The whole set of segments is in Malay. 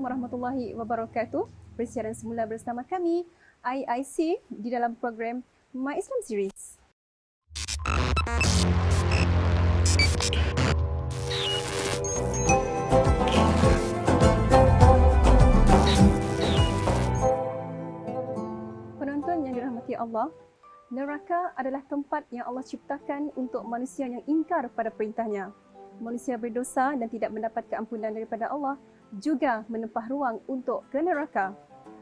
warahmatullahi wabarakatuh. Persiaran semula bersama kami IIC di dalam program My Islam Series. Penonton yang dirahmati Allah, neraka adalah tempat yang Allah ciptakan untuk manusia yang ingkar pada perintahnya. Manusia berdosa dan tidak mendapat keampunan daripada Allah juga menempah ruang untuk ke neraka.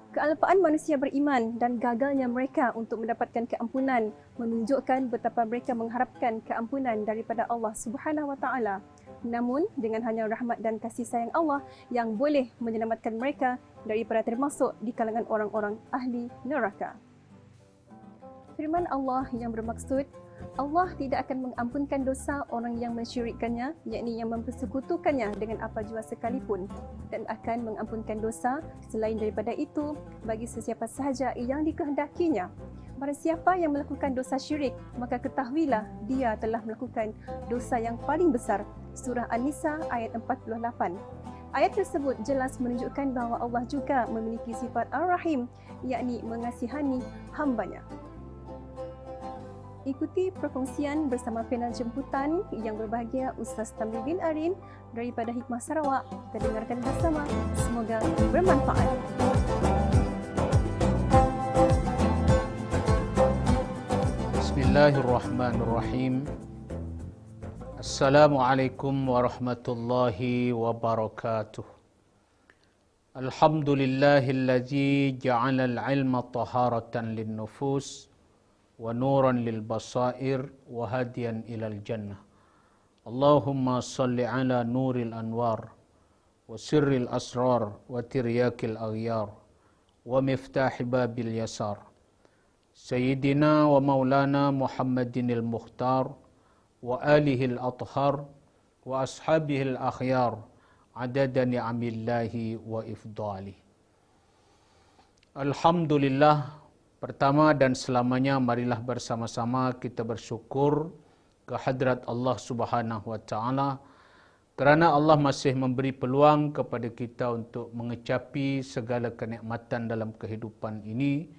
Kealpaan manusia beriman dan gagalnya mereka untuk mendapatkan keampunan menunjukkan betapa mereka mengharapkan keampunan daripada Allah Subhanahu Wa Taala. Namun dengan hanya rahmat dan kasih sayang Allah yang boleh menyelamatkan mereka daripada termasuk di kalangan orang-orang ahli neraka. Firman Allah yang bermaksud, Allah tidak akan mengampunkan dosa orang yang mensyirikkannya, yakni yang mempersekutukannya dengan apa jua sekalipun, dan akan mengampunkan dosa selain daripada itu bagi sesiapa sahaja yang dikehendakinya. Barang siapa yang melakukan dosa syirik, maka ketahuilah dia telah melakukan dosa yang paling besar. Surah An-Nisa ayat 48. Ayat tersebut jelas menunjukkan bahawa Allah juga memiliki sifat Ar-Rahim, yakni mengasihani hambanya. Ikuti perkongsian bersama panel jemputan yang berbahagia Ustaz Tamri bin Arin daripada Hikmah Sarawak. Kita dengarkan bersama, semoga bermanfaat. Bismillahirrahmanirrahim. Assalamualaikum warahmatullahi wabarakatuh. Alhamdulillahillazi ja'ala al-ilma taharatan lin-nufus wa nuran lil basair wa hadiyan ilal jannah. Allahumma salli ala nuril anwar wa sirril asrar wa tiryakil aghyar wa miftahi babil yasar. Sayyidina wa maulana Muhammadinil Mukhtar wa alihil athhar wa ashabihil akhyar adada ni'amillahi wa ifdali. Alhamdulillah. Pertama dan selamanya marilah bersama-sama kita bersyukur ke hadrat Allah Subhanahu Wa Taala kerana Allah masih memberi peluang kepada kita untuk mengecapi segala kenikmatan dalam kehidupan ini,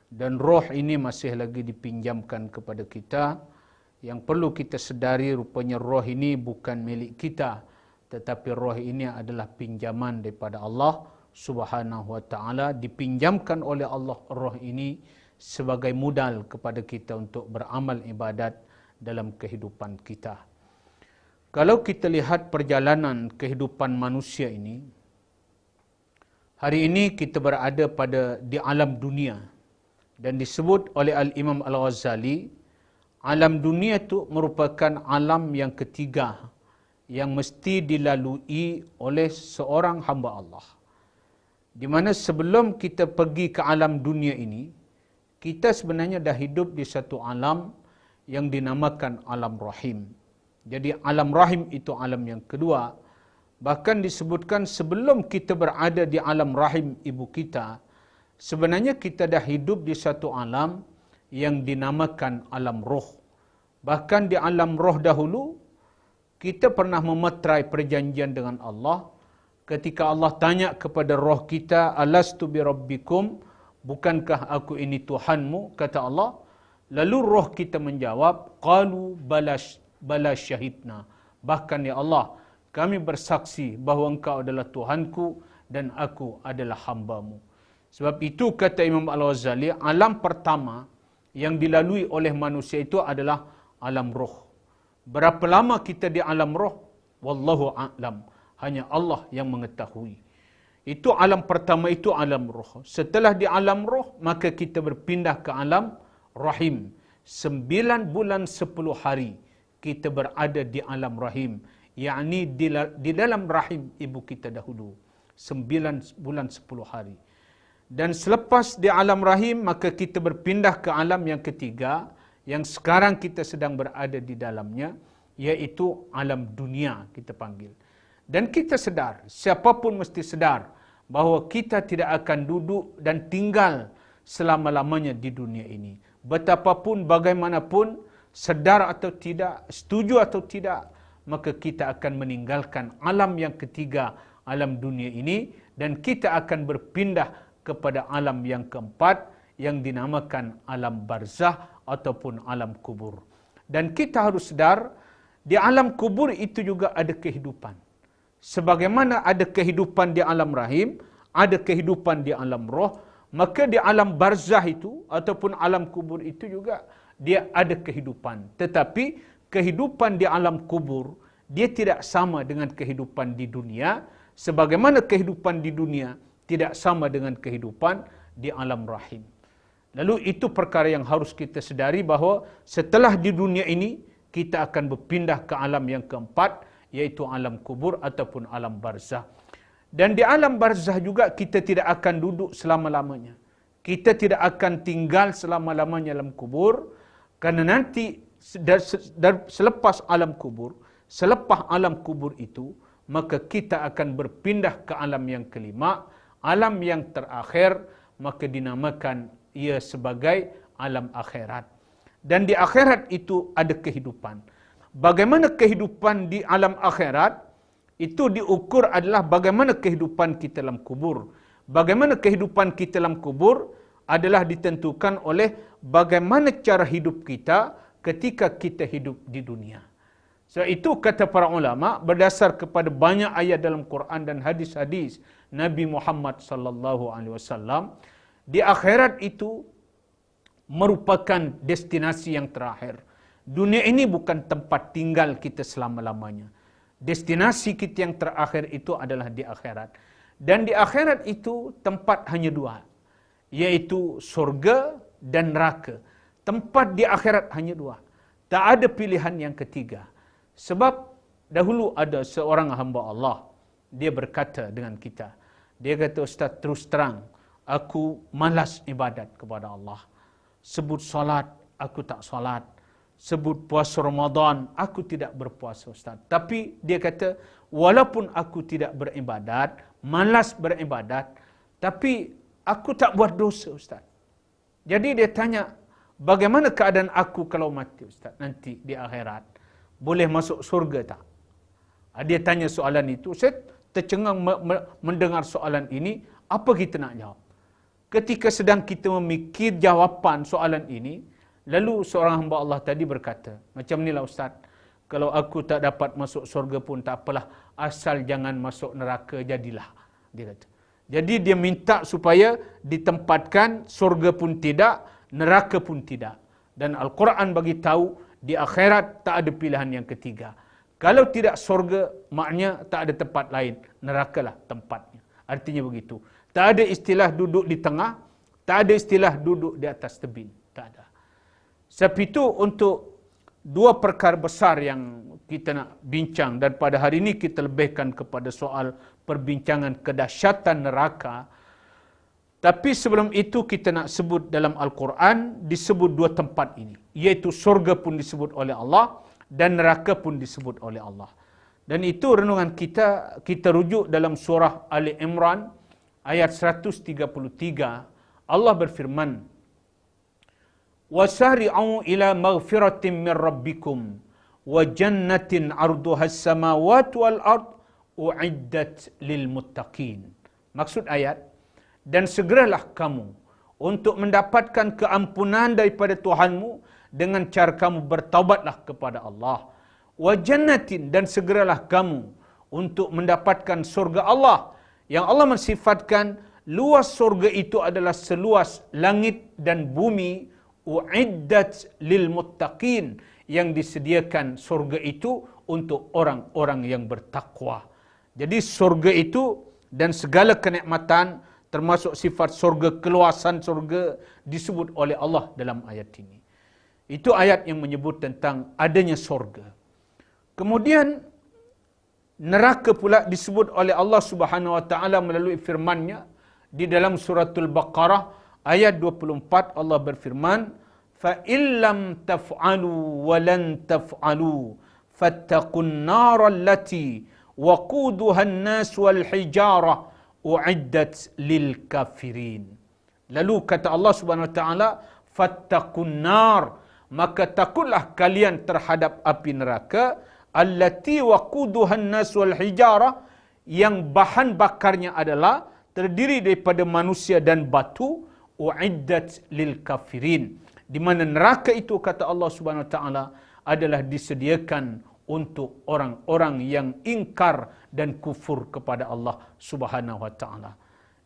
dan roh ini masih lagi dipinjamkan kepada kita. Yang perlu kita sedari rupanya roh ini bukan milik kita, tetapi roh ini adalah pinjaman daripada Allah Subhanahu Wa Taala, dipinjamkan oleh Allah roh ini sebagai modal kepada kita untuk beramal ibadat dalam kehidupan kita. Kalau kita lihat perjalanan kehidupan manusia ini, hari ini kita berada di alam dunia, dan disebut oleh Al-Imam Al-Ghazali, alam dunia itu merupakan alam yang ketiga yang mesti dilalui oleh seorang hamba Allah. Di mana sebelum kita pergi ke alam dunia ini, kita sebenarnya dah hidup di satu alam yang dinamakan alam rahim. Jadi alam rahim itu alam yang kedua. Bahkan disebutkan sebelum kita berada di alam rahim ibu kita, sebenarnya kita dah hidup di satu alam yang dinamakan alam roh. Bahkan di alam roh dahulu, kita pernah memeterai perjanjian dengan Allah. Ketika Allah tanya kepada roh kita, alastu bi rabbikum, bukankah aku ini Tuhanmu? Kata Allah. Lalu roh kita menjawab, qalu bala syahidna. Bahkan ya Allah, kami bersaksi bahawa engkau adalah Tuhanku dan aku adalah hambamu. Sebab itu kata Imam Al-Ghazali, alam pertama yang dilalui oleh manusia itu adalah alam roh. Berapa lama kita di alam roh? Wallahu a'lam. Hanya Allah yang mengetahui. Itu alam pertama, itu alam roh. Setelah di alam roh, maka kita berpindah ke alam rahim. 9 bulan 10 hari kita berada di alam rahim. Yakni di dalam rahim ibu kita dahulu. 9 bulan 10 hari. Dan selepas di alam rahim, maka kita berpindah ke alam yang ketiga, yang sekarang kita sedang berada di dalamnya, iaitu alam dunia kita panggil. Dan kita sedar, siapapun mesti sedar, bahawa kita tidak akan duduk dan tinggal selama-lamanya di dunia ini. Betapapun, bagaimanapun, sedar atau tidak, setuju atau tidak, maka kita akan meninggalkan alam yang ketiga, alam dunia ini dan kita akan berpindah kepada alam yang keempat yang dinamakan alam barzah ataupun alam kubur. Dan kita harus sedar di alam kubur itu juga ada kehidupan. Sebagaimana ada kehidupan di alam rahim, ada kehidupan di alam roh, maka di alam barzah itu ataupun alam kubur itu juga dia ada kehidupan. Tetapi kehidupan di alam kubur dia tidak sama dengan kehidupan di dunia, sebagaimana kehidupan di dunia tidak sama dengan kehidupan di alam rahim. Lalu itu perkara yang harus kita sedari bahawa setelah di dunia ini kita akan berpindah ke alam yang keempat, iaitu alam kubur ataupun alam barzah. Dan di alam barzah juga kita tidak akan duduk selama-lamanya. Kita tidak akan tinggal selama-lamanya dalam kubur, kerana nanti selepas alam kubur itu, maka kita akan berpindah ke alam yang kelima, alam yang terakhir, maka dinamakan ia sebagai alam akhirat. Dan di akhirat itu ada kehidupan. Bagaimana kehidupan di alam akhirat, itu diukur adalah bagaimana kehidupan kita dalam kubur. Bagaimana kehidupan kita dalam kubur adalah ditentukan oleh bagaimana cara hidup kita ketika kita hidup di dunia. So itu kata para ulama berdasar kepada banyak ayat dalam Quran dan hadis-hadis Nabi Muhammad sallallahu alaihi wasallam, di akhirat itu merupakan destinasi yang terakhir. Dunia ini bukan tempat tinggal kita selama-lamanya. Destinasi kita yang terakhir itu adalah di akhirat. Dan di akhirat itu tempat hanya dua, yaitu surga dan neraka. Tempat di akhirat hanya dua. Tak ada pilihan yang ketiga. Sebab dahulu ada seorang hamba Allah, dia berkata dengan kita, dia kata, Ustaz, terus terang, aku malas ibadat kepada Allah. Sebut solat, aku tak solat. Sebut puasa Ramadan, aku tidak berpuasa, Ustaz. Tapi dia kata, walaupun aku tidak beribadat, malas beribadat, tapi aku tak buat dosa, Ustaz. Jadi dia tanya, bagaimana keadaan aku kalau mati, Ustaz, nanti di akhirat? Boleh masuk surga tak? Dia tanya soalan itu. Saya tercengang mendengar soalan ini. Apa kita nak jawab? Ketika sedang kita memikir jawapan soalan ini, lalu seorang hamba Allah tadi berkata, macam inilah Ustaz, kalau aku tak dapat masuk surga pun tak apalah, asal jangan masuk neraka jadilah. Dia kata. Jadi dia minta supaya ditempatkan surga pun tidak, neraka pun tidak. Dan Al-Quran bagi tahu di akhirat tak ada pilihan yang ketiga. Kalau tidak surga, maknanya tak ada tempat lain. Nerakalah tempatnya. Artinya begitu. Tak ada istilah duduk di tengah, tak ada istilah duduk di atas tebing. Tak ada. Sebab itu untuk dua perkara besar yang kita nak bincang, dan pada hari ini kita lebihkan kepada soal perbincangan kedahsyatan neraka. Tapi sebelum itu kita nak sebut dalam Al-Quran disebut dua tempat ini, iaitu surga pun disebut oleh Allah dan neraka pun disebut oleh Allah. Dan itu renungan kita rujuk dalam surah Ali Imran ayat 133. Allah berfirman, "Wasari'u ila maghfiratin min rabbikum wa jannatin 'arduha as-samawati wal ard u'iddat lil muttaqin." Maksud ayat, dan segeralah kamu untuk mendapatkan keampunan daripada Tuhanmu dengan cara kamu bertaubatlah kepada Allah. Wa jannatin, dan segeralah kamu untuk mendapatkan surga Allah, yang Allah mensifatkan luas surga itu adalah seluas langit dan bumi. U'iddat lil muttaqin, yang disediakan surga itu untuk orang-orang yang bertakwa. Jadi surga itu dan segala kenikmatan, termasuk sifat surga, keluasan surga, disebut oleh Allah dalam ayat ini. Itu ayat yang menyebut tentang adanya surga. Kemudian neraka pula disebut oleh Allah Subhanahu wa taala melalui firman-Nya di dalam suratul Baqarah ayat 24. Allah berfirman, "Fa illam taf'alu wa lan taf'alu fattaqun nar allati waquduha an-nas wal hijarah u'iddat lil kafirin." Lalu kata Allah Subhanahu wa taala, fattaqun nar, maka takutlah kalian terhadap api neraka, allati waquduha an-nas wal hijarah, yang bahan bakarnya adalah terdiri daripada manusia dan batu, uiddat lil kafirin, di mana neraka itu kata Allah Subhanahu wa taala adalah disediakan untuk orang-orang yang ingkar dan kufur kepada Allah Subhanahu wa taala.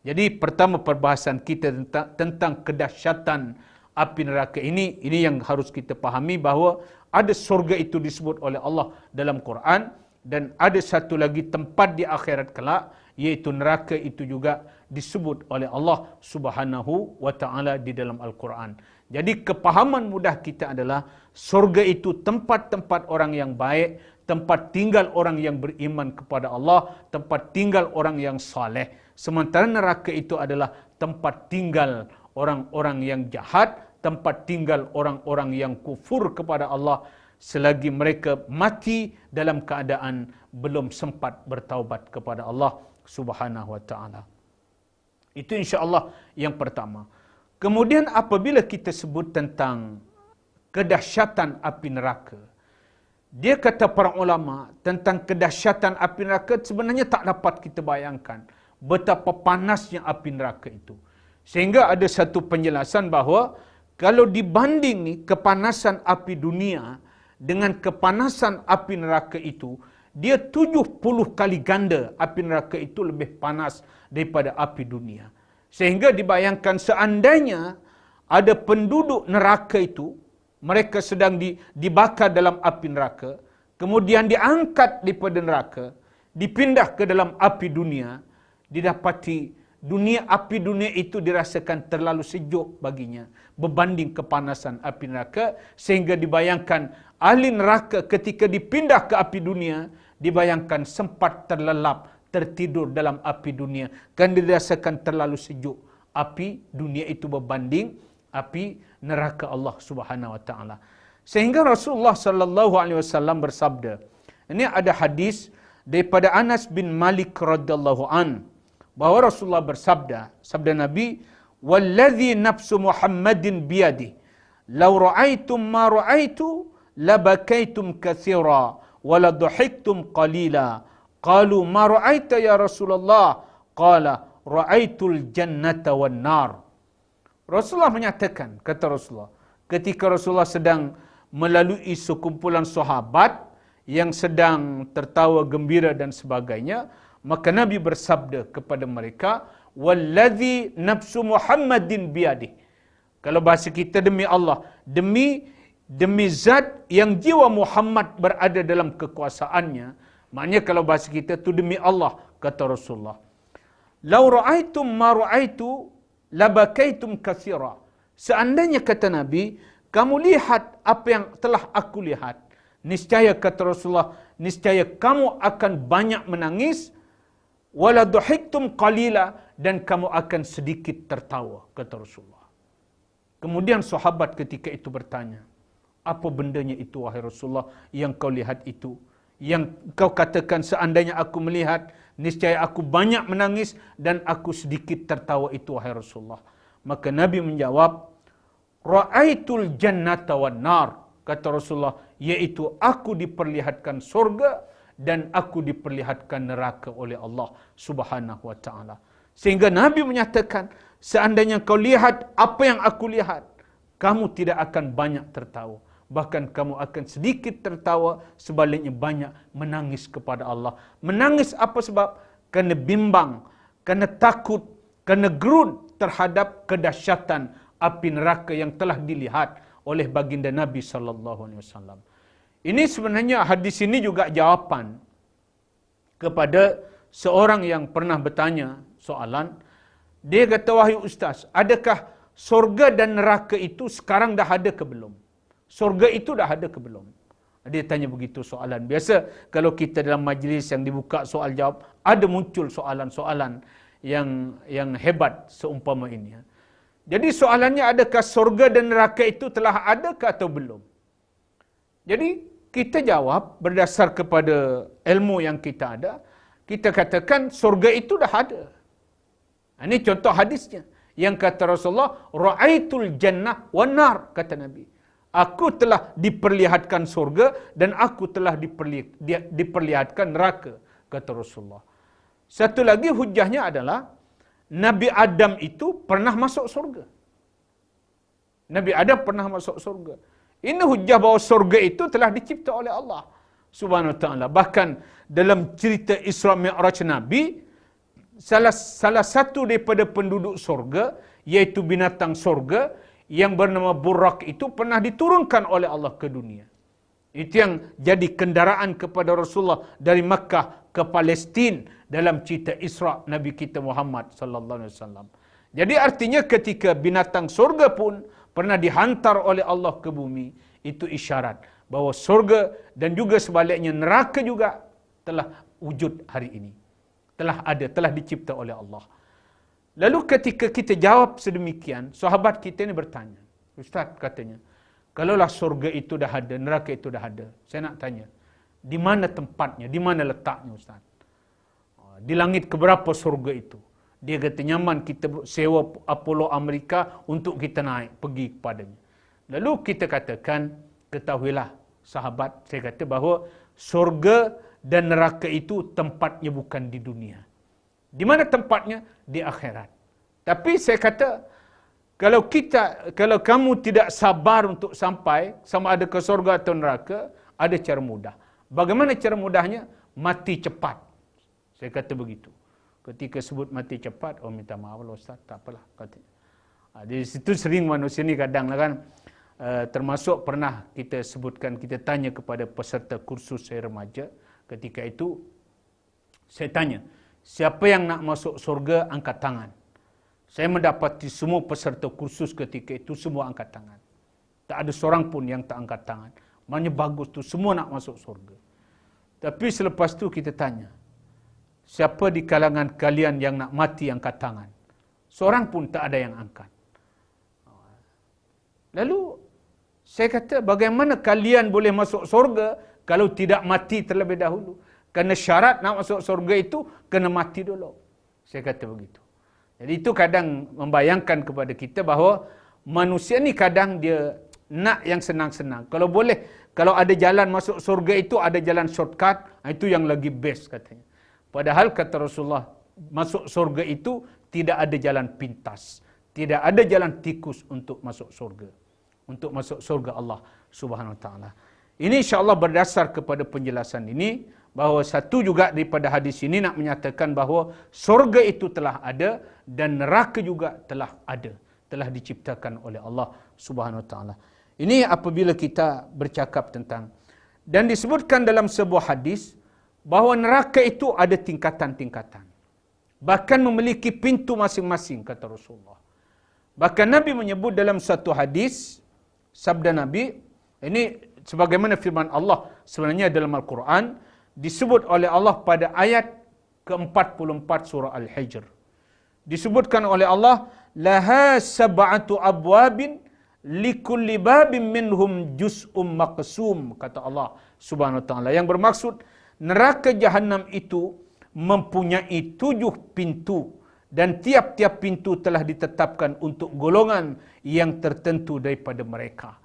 Jadi pertama perbahasan kita tentang kedahsyatan api neraka ini yang harus kita pahami, bahawa ada surga itu disebut oleh Allah dalam Quran, dan ada satu lagi tempat di akhirat kelak, iaitu neraka itu juga disebut oleh Allah Subhanahu wa taala di dalam Al-Quran. Jadi kepahaman mudah kita adalah surga itu tempat-tempat orang yang baik, tempat tinggal orang yang beriman kepada Allah, tempat tinggal orang yang saleh. Sementara neraka itu adalah tempat tinggal orang-orang yang jahat, tempat tinggal orang-orang yang kufur kepada Allah selagi mereka mati dalam keadaan belum sempat bertaubat kepada Allah Subhanahu wa taala. Itu insya-Allah yang pertama. Kemudian apabila kita sebut tentang kedahsyatan api neraka, dia kata para ulama tentang kedahsyatan api neraka sebenarnya tak dapat kita bayangkan betapa panasnya api neraka itu. Sehingga ada satu penjelasan bahawa kalau dibanding ni kepanasan api dunia dengan kepanasan api neraka itu, dia 70 kali ganda api neraka itu lebih panas daripada api dunia. Sehingga dibayangkan seandainya ada penduduk neraka itu, mereka sedang dibakar dalam api neraka, kemudian diangkat daripada neraka, dipindah ke dalam api dunia, didapati api dunia itu dirasakan terlalu sejuk baginya berbanding kepanasan api neraka, sehingga dibayangkan ahli neraka ketika dipindah ke api dunia, dibayangkan sempat terlelap, tertidur dalam api dunia, kan dirasakan terlalu sejuk api dunia itu berbanding api neraka Allah Subhanahu wa taala. Sehingga Rasulullah sallallahu alaihi wasallam bersabda, ini ada hadis daripada Anas bin Malik radhiyallahu an, bahawa Rasulullah bersabda, sabda Nabi, "Wallazi nafsu Muhammadin biyadi, law ra'aitum ma ra'aitu labakaitum katsira wa la dhahiktum qalila." Qalu ma ra'aita ya Rasulullah? Qala ra'aitul jannata wan nar. Rasulullah menyatakan, kata Rasulullah, ketika Rasulullah sedang melalui sekumpulan sahabat yang sedang tertawa gembira dan sebagainya, maka Nabi bersabda kepada mereka, "Wallazi nafsu Muhammadin biyadih." Kalau bahasa kita, demi Allah, demi zat yang jiwa Muhammad berada dalam kekuasaannya. Maknanya kalau bahasa kita tu demi Allah, kata Rasulullah. "Lau ra'aitum ma ra'aitu labakaitum katsira." Seandainya, kata Nabi, kamu lihat apa yang telah aku lihat, niscaya, kata Rasulullah, niscaya kamu akan banyak menangis, wala dhahiktum qalila, dan kamu akan sedikit tertawa, kata Rasulullah. Kemudian sahabat ketika itu bertanya, apa bendanya itu wahai Rasulullah yang kau lihat itu? Yang kau katakan seandainya aku melihat, niscaya aku banyak menangis dan aku sedikit tertawa itu wahai Rasulullah. Maka Nabi menjawab, "Ra'aitul jannata wan nar." Kata Rasulullah, yaitu aku diperlihatkan surga dan aku diperlihatkan neraka oleh Allah Subhanahu wa taala. Sehingga Nabi menyatakan, seandainya kau lihat apa yang aku lihat, kamu tidak akan banyak tertawa. Bahkan kamu akan sedikit tertawa, sebaliknya banyak menangis kepada Allah. Menangis apa sebab? Kerana bimbang, kerana takut, kerana gerun terhadap kedahsyatan api neraka yang telah dilihat oleh baginda Nabi SAW. Ini sebenarnya hadis ini juga jawapan kepada seorang yang pernah bertanya soalan. Dia kata, "Wahai Ustaz, adakah surga dan neraka itu sekarang dah ada ke belum? Surga itu dah ada ke belum?" Dia tanya begitu soalan. Biasa kalau kita dalam majlis yang dibuka soal jawab, ada muncul soalan-soalan yang hebat seumpama ini. Jadi soalannya, adakah surga dan neraka itu telah ada ke atau belum? Jadi kita jawab berdasar kepada ilmu yang kita ada. Kita katakan surga itu dah ada. Ini contoh hadisnya. Yang kata Rasulullah, "Ra'aitul jannah wan nar," kata Nabi. Aku telah diperlihatkan surga dan aku telah diperlihatkan neraka, kata Rasulullah. Satu lagi hujahnya adalah Nabi Adam itu pernah masuk surga. Nabi Adam pernah masuk surga. Ini hujah bahawa surga itu telah dicipta oleh Allah Subhanahu wa taala. Bahkan dalam cerita Isra Mi'raj Nabi, salah satu daripada penduduk surga, iaitu binatang surga yang bernama Buraq itu pernah diturunkan oleh Allah ke dunia. Itu yang jadi kendaraan kepada Rasulullah dari Makkah ke Palestin dalam cerita Isra Nabi kita Muhammad sallallahu alaihi wasallam. Jadi artinya ketika binatang surga pun pernah dihantar oleh Allah ke bumi, itu isyarat bahawa surga dan juga sebaliknya neraka juga telah wujud hari ini. Telah ada, telah dicipta oleh Allah. Lalu ketika kita jawab sedemikian, sahabat kita ini bertanya, Ustaz katanya, kalaulah surga itu dah ada, neraka itu dah ada, saya nak tanya, di mana tempatnya, di mana letaknya Ustaz? Di langit keberapa surga itu? Dia kata nyaman kita sewa Apollo Amerika untuk kita naik, pergi kepadanya. Lalu kita katakan, ketahuilah sahabat, saya kata bahawa surga dan neraka itu tempatnya bukan di dunia. Di mana tempatnya? Di akhirat. Tapi saya kata, kalau kamu tidak sabar untuk sampai, sama ada ke surga atau neraka, ada cara mudah. Bagaimana cara mudahnya? Mati cepat. Saya kata begitu. Ketika sebut mati cepat, oh minta maaf lah Ustaz, tak apalah. Di situ sering manusia ni kadang lah kan, termasuk pernah kita sebutkan, kita tanya kepada peserta kursus saya remaja, ketika itu saya tanya, siapa yang nak masuk surga angkat tangan. Saya mendapati semua peserta kursus ketika itu semua angkat tangan. Tak ada seorang pun yang tak angkat tangan. Maknanya bagus tu, semua nak masuk surga. Tapi selepas tu kita tanya, siapa di kalangan kalian yang nak mati angkat tangan? Seorang pun tak ada yang angkat. Lalu saya kata, bagaimana kalian boleh masuk surga kalau tidak mati terlebih dahulu? Kerana syarat nak masuk surga itu kena mati dulu. Saya kata begitu. Jadi itu kadang membayangkan kepada kita bahawa manusia ni kadang dia nak yang senang-senang. Kalau boleh, kalau ada jalan masuk surga itu ada jalan shortcut, itu yang lagi best katanya. Padahal kata Rasulullah, masuk surga itu tidak ada jalan pintas. Tidak ada jalan tikus untuk masuk surga. Untuk masuk surga Allah Subhanahu Wa Taala. Ini insya-Allah berdasar kepada penjelasan ini, bahawa satu juga daripada hadis ini nak menyatakan bahawa surga itu telah ada dan neraka juga telah ada. Telah diciptakan oleh Allah Subhanahu Wa Taala. Ini apabila kita bercakap tentang, dan disebutkan dalam sebuah hadis, bahawa neraka itu ada tingkatan-tingkatan. Bahkan memiliki pintu masing-masing, kata Rasulullah. Bahkan Nabi menyebut dalam satu hadis, sabda Nabi, ini sebagaimana firman Allah sebenarnya dalam Al-Quran, disebut oleh Allah pada ayat ke-44 surah Al-Hijr. Disebutkan oleh Allah, laha sab'atu abwabin likulli babin minhum juz'um maqsum, kata Allah Subhanahu Wa Taala. Yang bermaksud, neraka Jahannam itu mempunyai 7 pintu dan tiap-tiap pintu telah ditetapkan untuk golongan yang tertentu daripada mereka.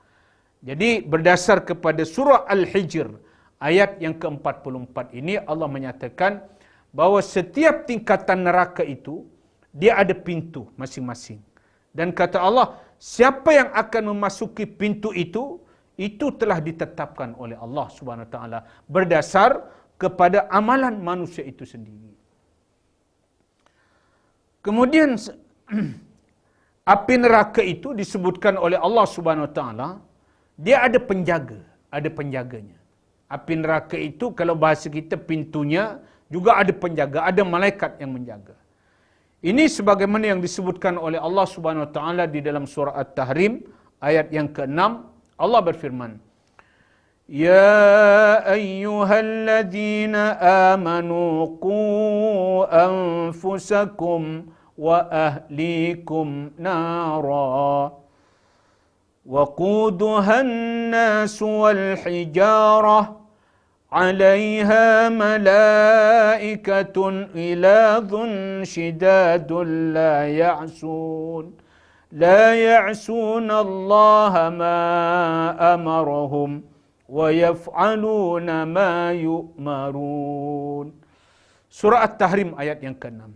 Jadi berdasar kepada surah Al-Hijr ayat yang ke-44 ini, Allah menyatakan bahawa setiap tingkatan neraka itu dia ada pintu masing-masing. Dan kata Allah, siapa yang akan memasuki pintu itu telah ditetapkan oleh Allah Subhanahu Wa Taala berdasar kepada amalan manusia itu sendiri. Kemudian api neraka itu disebutkan oleh Allah Subhanahu Wa Taala, dia ada penjaga, ada penjaganya. Api neraka itu kalau bahasa kita pintunya juga ada penjaga, ada malaikat yang menjaga. Ini sebagaimana yang disebutkan oleh Allah Subhanahu Wa Taala di dalam surah At-Tahrim ayat yang ke-6, Allah berfirman, Ya ayyuhalladzina amanu qu anfusakum wa ahlikum nara waquduha an-nas wal hijarah عليها ملائكة غلاظ شداد لا يعصون الله ما أمرهم ويفعلون ما يؤمرون. Surah At-Tahrim ayat yang ke-6.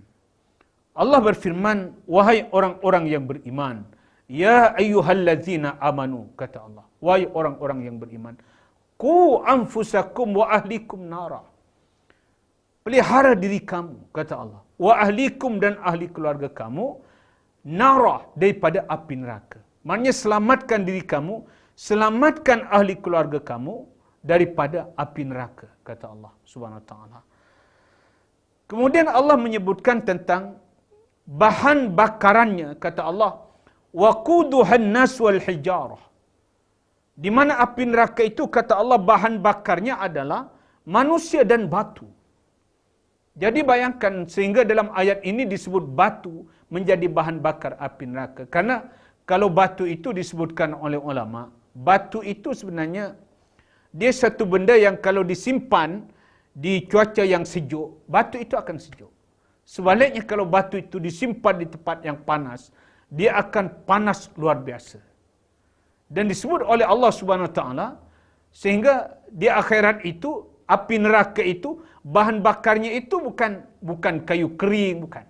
Allah berfirman, wahai orang-orang yang beriman, ya ayyuhallazina amanu, kata Allah, wahai orang-orang yang beriman, qu anfusakum wa ahlikum nara. Pelihara diri kamu, kata Allah, wa ahlikum, dan ahli keluarga kamu, nara, daripada api neraka. Maknanya selamatkan diri kamu, selamatkan ahli keluarga kamu daripada api neraka, kata Allah Subhanahu wa taala. Kemudian Allah menyebutkan tentang bahan bakarannya, kata Allah, waquduhan nas wal hijarah. Di mana api neraka itu, kata Allah, bahan bakarnya adalah manusia dan batu. Jadi bayangkan, sehingga dalam ayat ini disebut batu menjadi bahan bakar api neraka. Karena kalau batu itu disebutkan oleh ulama, batu itu sebenarnya dia satu benda yang kalau disimpan di cuaca yang sejuk, batu itu akan sejuk. Sebaliknya kalau batu itu disimpan di tempat yang panas, dia akan panas luar biasa. Dan disebut oleh Allah Subhanahu wa taala, sehingga di akhirat itu, api neraka itu, bahan bakarnya itu bukan kayu kering, bukan.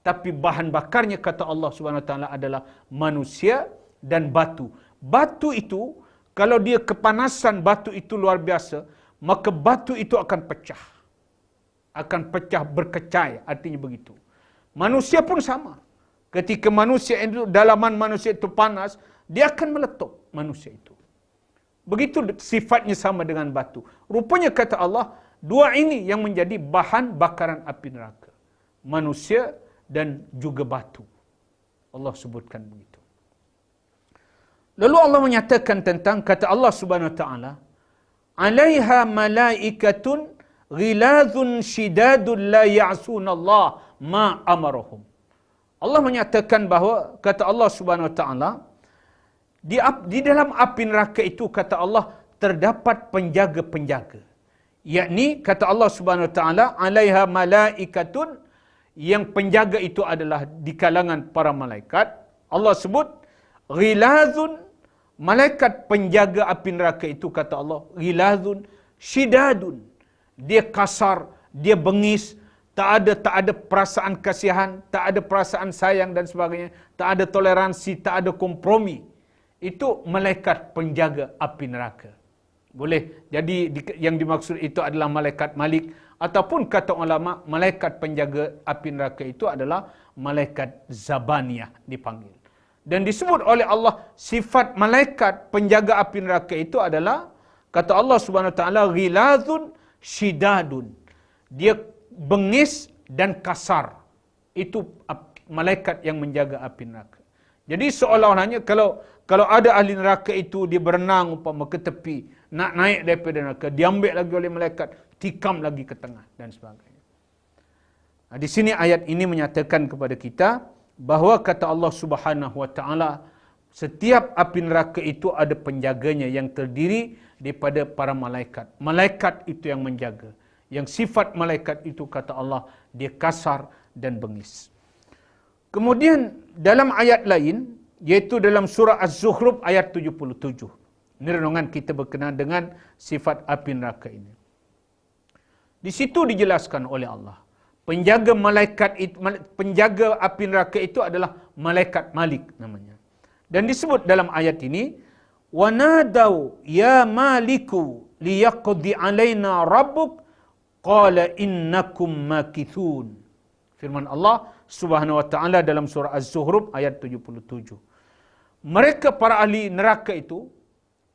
Tapi bahan bakarnya, kata Allah Subhanahu wa taala, adalah manusia dan batu. Batu itu, kalau dia kepanasan batu itu luar biasa, maka batu itu akan pecah. Akan pecah berkecai, artinya begitu. Manusia pun sama. Ketika manusia itu, dalaman manusia itu panas, dia akan meletup manusia itu. Begitu sifatnya sama dengan batu. Rupanya, kata Allah, dua ini yang menjadi bahan bakaran api neraka. Manusia dan juga batu. Allah sebutkan begitu. Lalu Allah menyatakan tentang, kata Allah Subhanahu wa taala, alaiha malaikatun ghilazun shidadun la ya'sunallah ma amarahum. Allah menyatakan bahawa, kata Allah Subhanahu wa taala, di dalam api neraka itu, kata Allah, terdapat penjaga-penjaga. Yakni, kata Allah Subhanahu wa taala, alaiha malaikatun, yang penjaga itu adalah di kalangan para malaikat. Allah sebut ghilazun, malaikat penjaga api neraka itu, kata Allah, ghilazun shidadun. Dia kasar, dia bengis, tak ada perasaan kasihan, tak ada perasaan sayang dan sebagainya, tak ada toleransi, tak ada kompromi. Itu malaikat penjaga api neraka. Boleh jadi yang dimaksud itu adalah malaikat Malik, ataupun kata ulama, malaikat penjaga api neraka itu adalah malaikat Zabaniyah dipanggil. Dan disebut oleh Allah, sifat malaikat penjaga api neraka itu adalah, kata Allah Subhanahu wa taala, ghilazun shidadun. Dia bengis dan kasar. Itu malaikat yang menjaga api neraka. Jadi seolah-olahnya kalau ada ahli neraka itu, dia berenang umpama ke tepi, nak naik daripada neraka, diambil lagi oleh malaikat, tikam lagi ke tengah dan sebagainya. Di sini ayat ini menyatakan kepada kita bahawa, kata Allah Subhanahu wa taala, setiap api neraka itu ada penjaganya yang terdiri daripada para malaikat. Malaikat itu yang menjaga. Yang sifat malaikat itu, kata Allah, dia kasar dan bengis. Kemudian dalam ayat lain, iaitu dalam surah Az-Zukhruf ayat 77. Ini renungan kita berkenaan dengan sifat api neraka ini. Di situ dijelaskan oleh Allah, penjaga penjaga api neraka itu adalah malaikat Malik namanya. Dan disebut dalam ayat ini, wanadau ya maliku liyaqdi alaina rabbuk qala innakum makithun. Firman Allah Subhanahu wa taala dalam surah Az-Zukhruf ayat 77. Mereka para ahli neraka itu,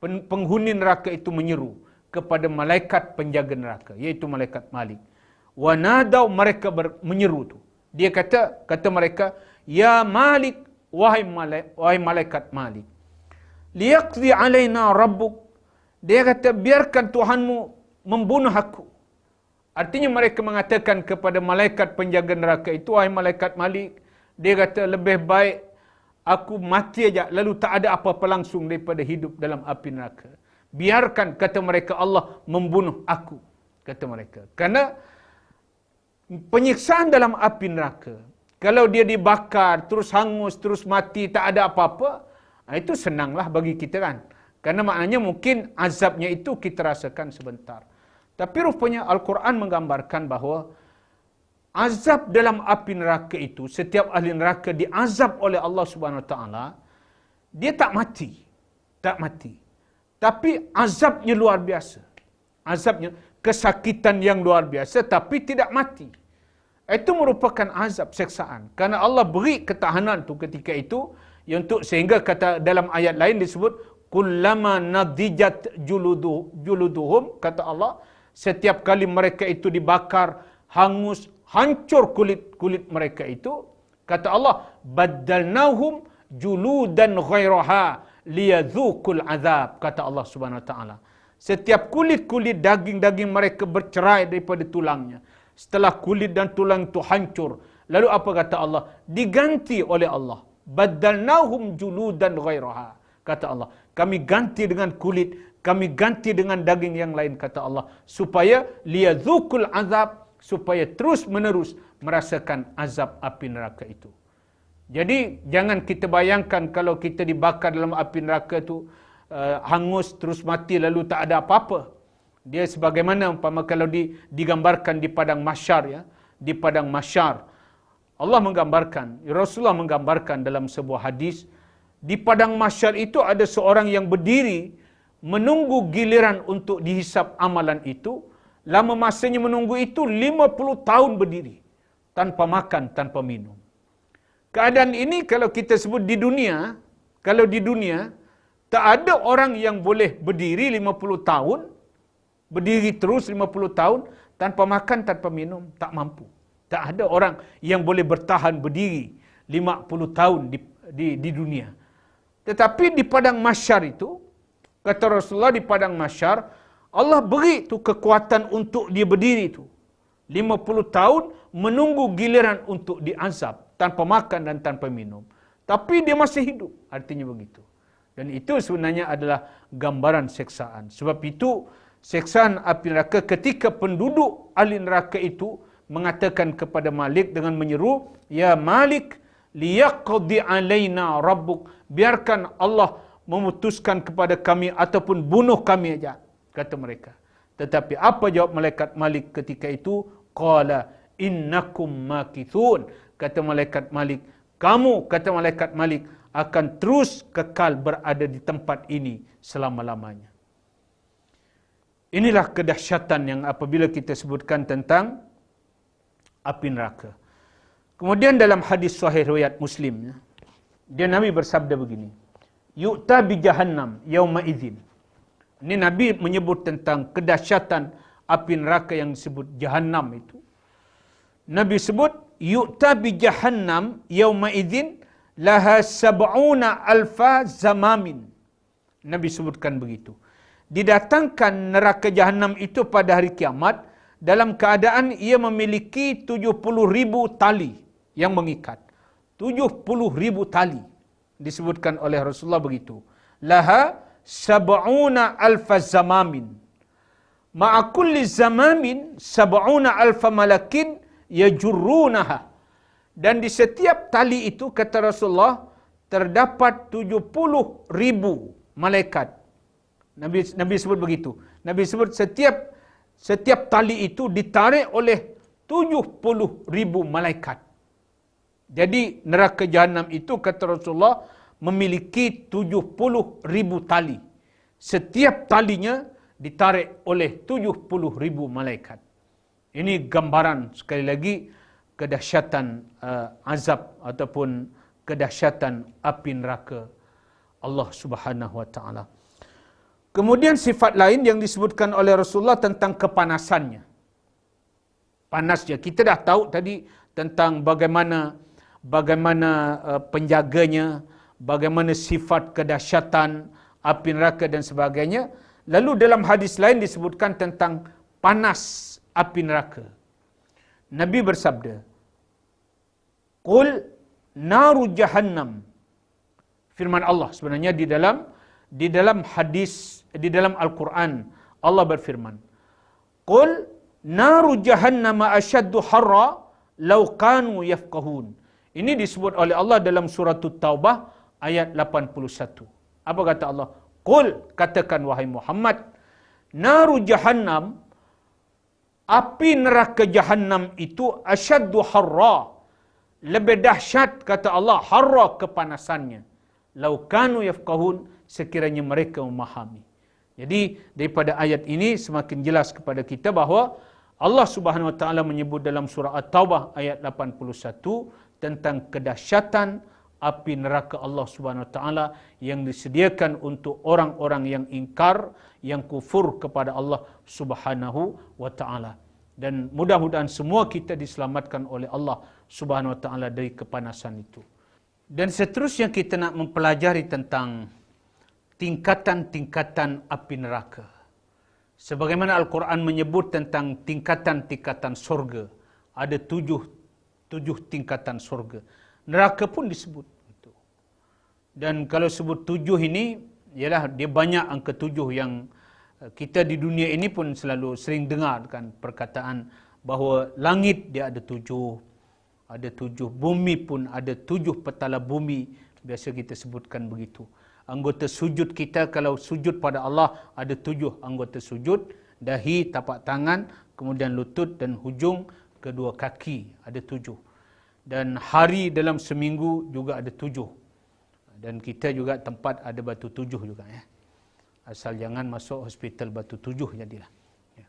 penghuni neraka itu menyeru kepada malaikat penjaga neraka, iaitu malaikat Malik. Wanadau, mereka menyeru tu. Dia kata mereka, ya Malik, wahai malaikat Malik, liyaqdi alaina rabbuk. Dia kata, biarkan Tuhanmu membunuh aku. Artinya mereka mengatakan kepada malaikat penjaga neraka itu, wahai malaikat Malik, dia kata, lebih baik aku mati aja, lalu tak ada apa-apa langsung daripada hidup dalam api neraka. Biarkan, kata mereka, Allah membunuh aku, kata mereka. Karena penyiksaan dalam api neraka, kalau dia dibakar, terus hangus, terus mati, tak ada apa-apa, itu senanglah bagi kita kan. Karena maknanya mungkin azabnya itu kita rasakan sebentar. Tapi rupanya Al-Quran menggambarkan bahawa azab dalam api neraka itu, setiap ahli neraka diazab oleh Allah Subhanahu Wa Taala, dia tak mati. Tak mati. Tapi azabnya luar biasa. Azabnya, kesakitan yang luar biasa, tapi tidak mati. Itu merupakan azab, seksaan. Karena Allah beri ketahanan tu ketika itu, untuk sehingga kata dalam ayat lain disebut, kullama nadijat juluduhum, kata Allah, setiap kali mereka itu dibakar, hangus, hancur kulit mereka itu, kata Allah, baddalnahum juludan ghairaha liyadzuqul azab, kata Allah Subhanahu Wa Taala. Setiap kulit-kulit daging-daging mereka bercerai daripada tulangnya. Setelah kulit dan tulang itu hancur, lalu apa kata Allah? Diganti oleh Allah. Baddalnahum juludan ghairaha, kata Allah. Kami ganti dengan kulit, kami ganti dengan daging yang lain, kata Allah, supaya liyadzuqul azab, supaya terus menerus merasakan azab api neraka itu. Jadi jangan kita bayangkan kalau kita dibakar dalam api neraka itu hangus terus mati lalu tak ada apa-apa. Dia sebagaimana umpama kalau digambarkan di padang mahsyar, ya, di padang mahsyar. Allah menggambarkan, Rasulullah menggambarkan dalam sebuah hadis, di padang mahsyar itu ada seorang yang berdiri menunggu giliran untuk dihisap amalan itu. Lama masanya menunggu itu 50 tahun berdiri, tanpa makan, tanpa minum. Keadaan ini kalau kita sebut di dunia, kalau di dunia, tak ada orang yang boleh berdiri 50 tahun, berdiri terus 50 tahun, tanpa makan, tanpa minum, tak mampu. Tak ada orang yang boleh bertahan berdiri 50 tahun di dunia. Tetapi di padang mahsyar itu, kata Rasulullah, di padang mahsyar, Allah beri tu kekuatan untuk dia berdiri itu. 50 tahun menunggu giliran untuk diazab, tanpa makan dan tanpa minum. Tapi dia masih hidup, artinya begitu. Dan itu sebenarnya adalah gambaran seksaan. Sebab itu, seksaan api neraka ketika penduduk ahli neraka itu mengatakan kepada Malik dengan menyeru, ya Malik, liyaqdi alaina rabbuk, biarkan Allah memutuskan kepada kami ataupun bunuh kami aja, kata mereka. Tetapi apa jawab malaikat Malik ketika itu? Qala innakum makithun, kata malaikat Malik, kamu, kata malaikat Malik, akan terus kekal berada di tempat ini selama-lamanya. Inilah kedahsyatan yang apabila kita sebutkan tentang api neraka. Kemudian dalam hadis sahih riwayat Muslim, dia Nabi bersabda begini, yu'ta bi jahannam yauma idzin. Ini Nabi menyebut tentang kedahsyatan api neraka yang disebut jahannam itu. Nabi sebut, yu'ta bi jahannam yauma idzin laha sab'una alfa zamamin. Nabi sebutkan begitu. Didatangkan neraka jahannam itu pada hari kiamat dalam keadaan ia memiliki 70,000 tali yang mengikat. 70,000 tali. Disebutkan oleh Rasulullah begitu. Laha sab'una alfa zamamin. Ma'a kulli zamamin sab'una alfa malakin yajurrunaha. Dan di setiap tali itu, kata Rasulullah, terdapat 70,000 malaikat. Nabi sebut begitu. Nabi sebut setiap tali itu ditarik oleh 70,000 malaikat. Jadi neraka jahanam itu, kata Rasulullah, memiliki 70,000 tali. Setiap talinya ditarik oleh 70,000 malaikat. Ini gambaran sekali lagi kedahsyatan azab ataupun kedahsyatan api neraka Allah Subhanahu Wa Taala. Kemudian sifat lain yang disebutkan oleh Rasulullah tentang kepanasannya. Panasnya. Kita dah tahu tadi tentang bagaimana penjaganya, bagaimana sifat kedahsyatan api neraka dan sebagainya. Lalu dalam hadis lain disebutkan tentang panas api neraka. Nabi bersabda, Qul naru jahannam. Firman Allah sebenarnya di dalam hadis, di dalam Al-Quran, Allah berfirman, Qul naru jahannam asyaddu harra law kanu yafqahun. Ini disebut oleh Allah dalam surah Taubah ayat 81. Apa kata Allah? Qul, katakan wahai Muhammad, naru jahannam, api neraka Jahannam itu asyaddu harra, lebih dahsyat kata Allah, harra kepanasannya. Lau kanu yafqahun, sekiranya mereka memahami. Jadi daripada ayat ini semakin jelas kepada kita bahawa Allah Subhanahu Wa Taala menyebut dalam surah At-Taubah ayat 81 tentang kedahsyatan api neraka Allah Subhanahu Wa Taala yang disediakan untuk orang-orang yang ingkar, yang kufur kepada Allah Subhanahu Wa Taala. Dan mudah-mudahan semua kita diselamatkan oleh Allah Subhanahu Wa Taala dari kepanasan itu. Dan seterusnya kita nak mempelajari tentang tingkatan-tingkatan api neraka. Sebagaimana Al-Quran menyebut tentang tingkatan-tingkatan surga. Ada tujuh tingkatan surga. Neraka pun disebut. Dan kalau sebut 7 ini, ialah dia banyak angka 7 yang kita di dunia ini pun selalu sering dengar kan perkataan bahawa langit dia ada 7, ada 7, bumi pun ada 7 petala bumi, biasa kita sebutkan begitu. Anggota sujud kita, kalau sujud pada Allah ada 7 anggota sujud, dahi, tapak tangan, kemudian lutut dan hujung kedua kaki, ada 7. Dan hari dalam seminggu juga ada 7. Dan kita juga tempat ada batu 7 juga ya. Asal jangan masuk hospital batu 7 jadilah. Ya.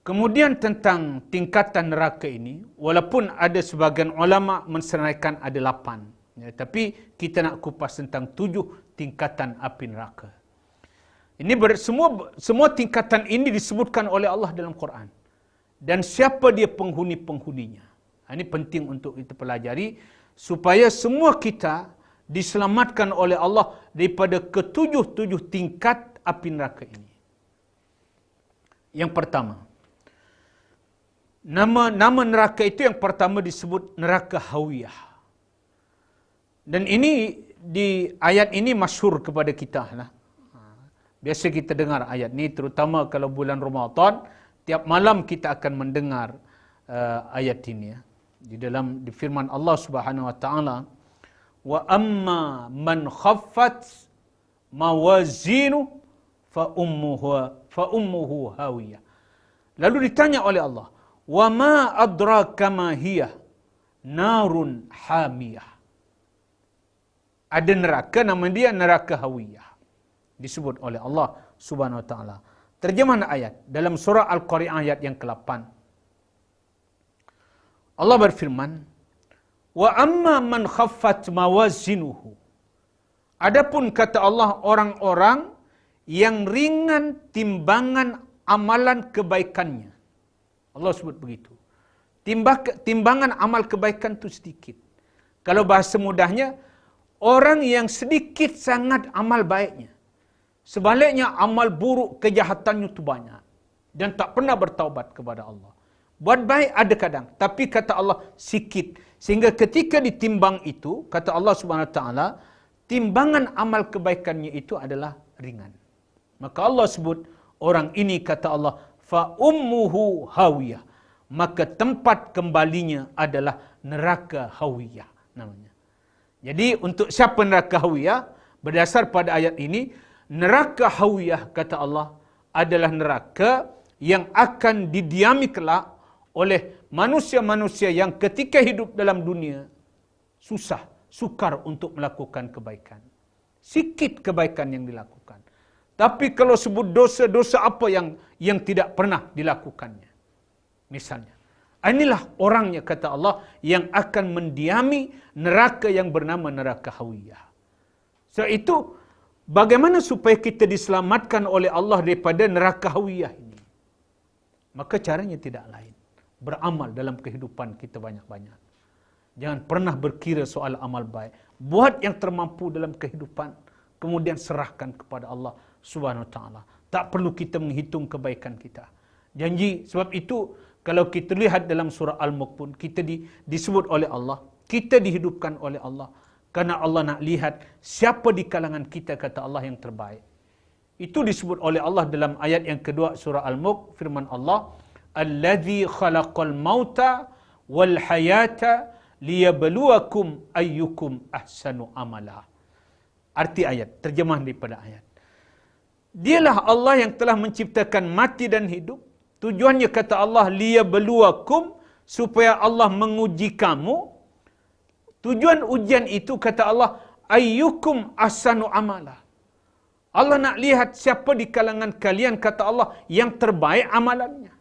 Kemudian tentang tingkatan neraka ini, walaupun ada sebagian ulama mensenaraikan ada 8. Ya, tapi kita nak kupas tentang 7 tingkatan api neraka. Ini semua tingkatan ini disebutkan oleh Allah dalam Quran. Dan siapa dia penghuni-penghuninya. Ini penting untuk kita pelajari supaya semua kita diselamatkan oleh Allah daripada ketujuh tingkat api neraka ini. Yang pertama, nama neraka itu yang pertama disebut neraka Hawiyah. Dan ini di ayat ini masyhur kepada kita lah. Biasa kita dengar ayat ini, terutama kalau bulan Ramadan, tiap malam kita akan mendengar ayat ini ya. Di firman Allah Subhanahu Wa Taala, wa amma man khaffat mawazinu fa ummuhu hawiyah. Lalu ditanya oleh Allah, wa ma adraka ma hiya narun hamiyah. Ada neraka, nama dia neraka Hawiyah, disebut oleh Allah Subhanahu Wa Taala. Terjemahan ayat dalam surah Al-Qari'ah ayat yang ke-8. Allah berfirman, wa amma man khaffat mawazinuhu. Adapun kata Allah orang-orang yang ringan timbangan amalan kebaikannya. Allah sebut begitu. Timbangan amal kebaikan itu sedikit. Kalau bahasa mudahnya, orang yang sedikit sangat amal baiknya. Sebaliknya amal buruk kejahatannya itu banyak. Dan tak pernah bertaubat kepada Allah. Buat baik ada kadang, tapi kata Allah sikit. Sehingga ketika ditimbang itu, kata Allah Subhanahu Wa Taala, timbangan amal kebaikannya itu adalah ringan. Maka Allah sebut orang ini, kata Allah, fa ummuhu hawiyah. Maka tempat kembalinya adalah neraka Hawiyah namanya. Jadi untuk siapa neraka Hawiyah? Berdasar pada ayat ini, neraka Hawiyah kata Allah adalah neraka yang akan didiami kelak oleh manusia-manusia yang ketika hidup dalam dunia sukar untuk melakukan kebaikan. Sikit kebaikan yang dilakukan. Tapi kalau sebut dosa-dosa apa yang tidak pernah dilakukannya. Misalnya, inilah orangnya kata Allah yang akan mendiami neraka yang bernama neraka Hawiyah. So itu bagaimana supaya kita diselamatkan oleh Allah daripada neraka Hawiyah ini? Maka caranya tidak lain. Beramal dalam kehidupan kita banyak-banyak. Jangan pernah berkira soal amal baik. Buat yang termampu dalam kehidupan, kemudian serahkan kepada Allah Subhanahu Wa Taala. Tak perlu kita menghitung kebaikan kita. Janji, sebab itu kalau kita lihat dalam surah Al-Mulk pun, kita disebut oleh Allah, kita dihidupkan oleh Allah. Karena Allah nak lihat siapa di kalangan kita, kata Allah, yang terbaik. Itu disebut oleh Allah dalam ayat yang kedua surah Al-Mulk, firman Allah, Alladhi khalaqal mauta wal hayata liyabluwakum ayyukum ahsanu amala. Arti ayat, terjemah daripada ayat. Dialah Allah yang telah menciptakan mati dan hidup Tujuannya kata Allah, liyabluwakum, supaya Allah menguji kamu. Tujuan ujian itu kata Allah, ayyukum ahsanu amala. Allah nak lihat siapa di kalangan kalian, kata Allah, yang terbaik amalannya.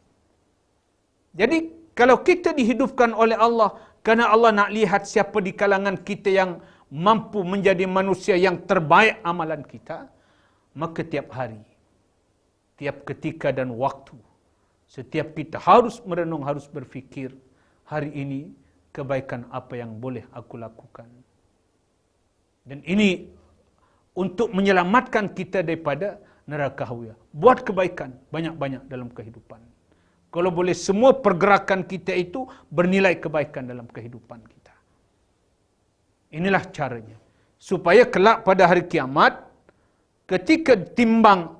Jadi kalau kita dihidupkan oleh Allah, kerana Allah nak lihat siapa di kalangan kita yang mampu menjadi manusia yang terbaik amalan kita, maka tiap hari, tiap ketika dan waktu, setiap kita harus merenung, harus berfikir, hari ini kebaikan apa yang boleh aku lakukan. Dan ini untuk menyelamatkan kita daripada neraka hawiyah. Buat kebaikan banyak-banyak dalam kehidupan. Kalau boleh semua pergerakan kita itu bernilai kebaikan dalam kehidupan kita. Inilah caranya. Supaya kelak pada hari kiamat, ketika ditimbang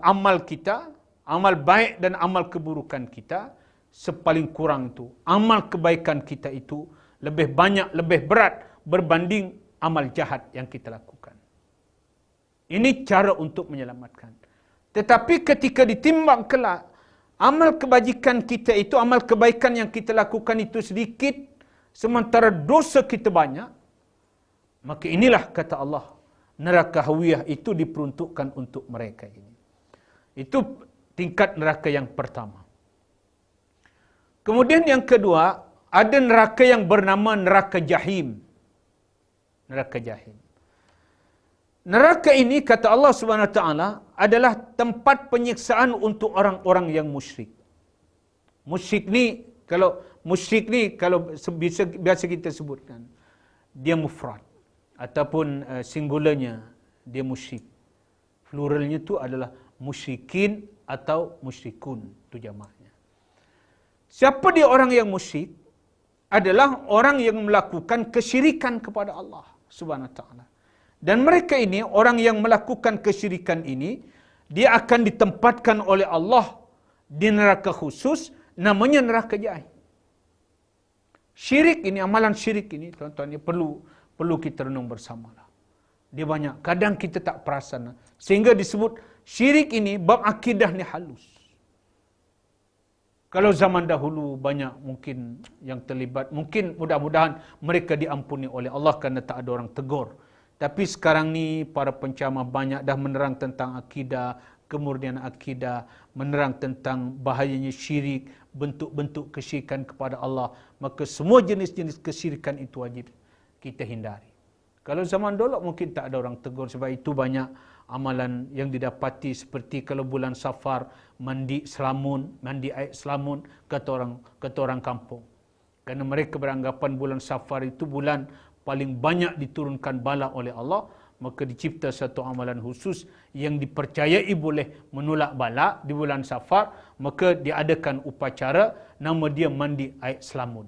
amal kita, amal baik dan amal keburukan kita, sepaling kurang itu, amal kebaikan kita itu lebih banyak, lebih berat berbanding amal jahat yang kita lakukan. Ini cara untuk menyelamatkan. Tetapi ketika ditimbang kelak, amal kebajikan kita itu, amal kebaikan yang kita lakukan itu sedikit, sementara dosa kita banyak, maka inilah kata Allah, neraka hawiyah itu diperuntukkan untuk mereka ini. Itu tingkat neraka yang pertama. Kemudian yang kedua, ada neraka yang bernama neraka jahim. Neraka jahim. Neraka ini kata Allah Subhanahu Wa Taala adalah tempat penyiksaan untuk orang-orang yang musyrik. Musyrik ni kalau biasa kita sebutkan, dia mufrad ataupun singularnya dia musyrik. Pluralnya itu adalah musyrikin atau musyrikun, itu jamaknya. Siapa dia orang yang musyrik? Adalah orang yang melakukan kesyirikan kepada Allah Subhanahu Wa Taala. Dan mereka ini, orang yang melakukan kesyirikan ini, dia akan ditempatkan oleh Allah di neraka khusus, namanya neraka jahim. Syirik ini, amalan syirik ini, tuan-tuan, ini perlu kita renung bersamalah. Dia banyak, kadang kita tak perasan. Sehingga disebut syirik ini, bab akidah ni halus. Kalau zaman dahulu banyak mungkin yang terlibat, mungkin mudah-mudahan mereka diampuni oleh Allah kerana tak ada orang tegur. Tapi sekarang ni para penceramah banyak dah menerang tentang akidah, kemurnian akidah, menerang tentang bahayanya syirik, bentuk-bentuk kesyirikan kepada Allah. Maka semua jenis-jenis kesyirikan itu wajib kita hindari. Kalau zaman dulu mungkin tak ada orang tegur, sebab itu banyak amalan yang didapati seperti kalau bulan Safar mandi air selamun kata orang kampung. Kerana mereka beranggapan bulan Safar itu bulan paling banyak diturunkan bala oleh Allah, maka dicipta satu amalan khusus yang dipercayai boleh menolak bala di bulan Safar, maka diadakan upacara nama dia mandi air selamun.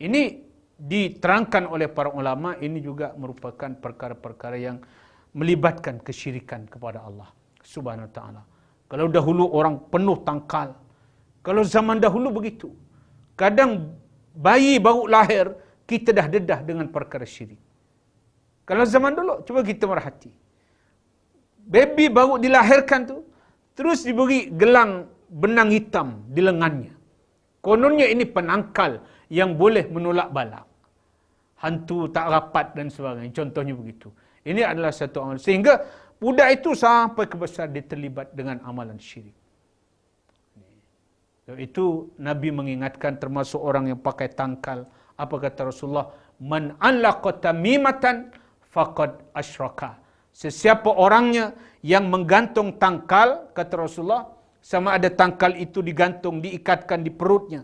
Ini diterangkan oleh para ulama, ini juga merupakan perkara-perkara yang melibatkan kesyirikan kepada Allah Subhanahu Wa Taala. Kalau dahulu orang penuh tangkal, kalau zaman dahulu begitu, kadang bayi baru lahir kita dah dedah dengan perkara syirik. Kalau zaman dulu, cuba kita merhati, baby baru dilahirkan tu terus diberi gelang benang hitam di lengannya. Kononnya ini penangkal yang boleh menolak bala, hantu tak rapat dan sebagainya. Contohnya begitu. Ini adalah satu amalan. Sehingga budak itu sampai ke besar dia terlibat dengan amalan syirik. Itu Nabi mengingatkan termasuk orang yang pakai tangkal. Apa kata Rasulullah? Man allaqa tamimatan faqad asyraka. Sesiapa orangnya yang menggantung tangkal, kata Rasulullah, sama ada tangkal itu digantung, diikatkan di perutnya,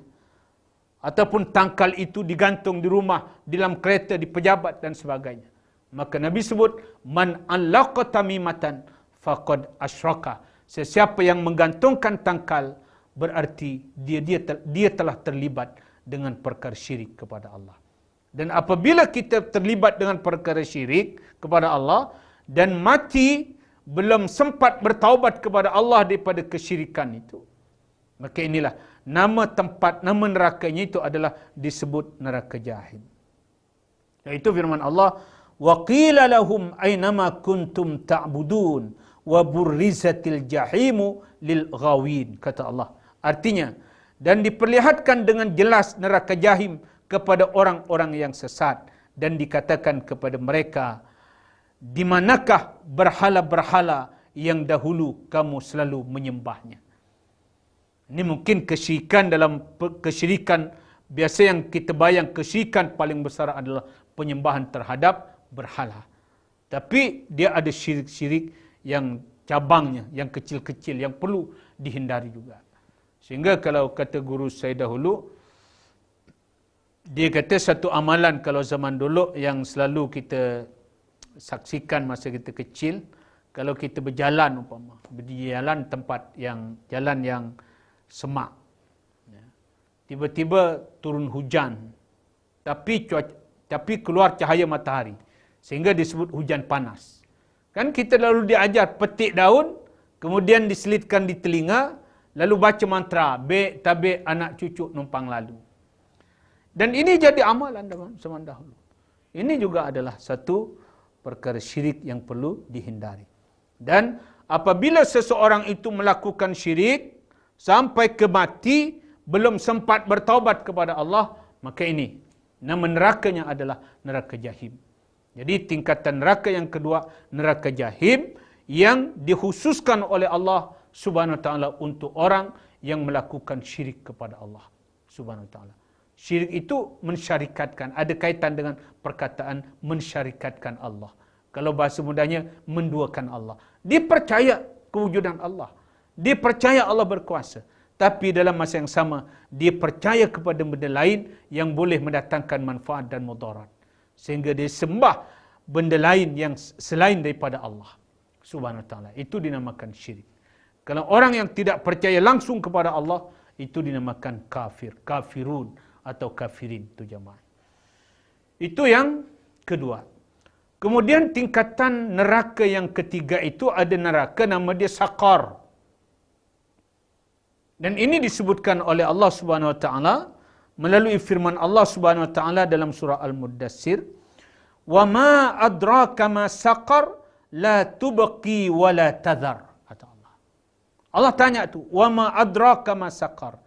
ataupun tangkal itu digantung di rumah, di dalam kereta, di pejabat dan sebagainya. Maka Nabi sebut, man allaqa tamimatan faqad asyraka. Sesiapa yang menggantungkan tangkal, berarti dia telah terlibat dengan perkara syirik kepada Allah. Dan apabila kita terlibat dengan perkara syirik kepada Allah dan mati belum sempat bertaubat kepada Allah daripada kesyirikan itu, maka inilah nama tempat, nama nerakanya itu adalah disebut neraka jahim. Iaitu firman Allah, wa qila lahum aynama kuntum ta'budun wa burrizatil jahimu lil ghawin, kata Allah. Artinya, dan diperlihatkan dengan jelas neraka jahim kepada orang-orang yang sesat, dan dikatakan kepada mereka, di manakah berhala-berhala yang dahulu kamu selalu menyembahnya. Ini mungkin kesyirikan dalam kesyirikan biasa yang kita bayang, kesyirikan paling besar adalah penyembahan terhadap berhala. Tapi dia ada syirik-syirik yang cabangnya, yang kecil-kecil, yang perlu dihindari juga. Sehingga kalau kata guru saya dahulu, dia kata satu amalan kalau zaman dulu yang selalu kita saksikan masa kita kecil, kalau kita berjalan umpama, berjalan tempat yang jalan yang semak, tiba-tiba turun hujan, tapi keluar cahaya matahari, sehingga disebut hujan panas. Kan kita lalu diajar petik daun, kemudian diselitkan di telinga, lalu baca mantra, be tabe anak cucu numpang lalu. Dan ini jadi amalan zaman dahulu. Ini juga adalah satu perkara syirik yang perlu dihindari. Dan apabila seseorang itu melakukan syirik sampai ke mati, belum sempat bertaubat kepada Allah, maka ini nama nerakanya adalah neraka jahim. Jadi tingkatan neraka yang kedua, neraka jahim, yang dikhususkan oleh Allah Subhanahu wa taala untuk orang yang melakukan syirik kepada Allah Subhanahu wa taala. Syirik itu mensyarikatkan, ada kaitan dengan perkataan mensyarikatkan Allah. Kalau bahasa mudahnya, menduakan Allah. Dia percaya kewujudan Allah. Dia percaya Allah berkuasa. Tapi dalam masa yang sama, dia percaya kepada benda lain yang boleh mendatangkan manfaat dan mudarat. Sehingga dia sembah benda lain yang selain daripada Allah Subhanahu wa taala. Itu dinamakan syirik. Kalau orang yang tidak percaya langsung kepada Allah, itu dinamakan kafir, kafirun atau kafirin, itu jamaah. Itu yang kedua. Kemudian tingkatan neraka yang ketiga itu ada neraka nama dia Saqar. Dan ini disebutkan oleh Allah Subhanahu wa taala melalui firman Allah Subhanahu wa taala dalam surah Al-Muddatsir, "Wa ma adraka ma saqar la tubqi wa la tadhar." Kata Allah. Allah tanya tu, "Wa ma adraka ma saqar?"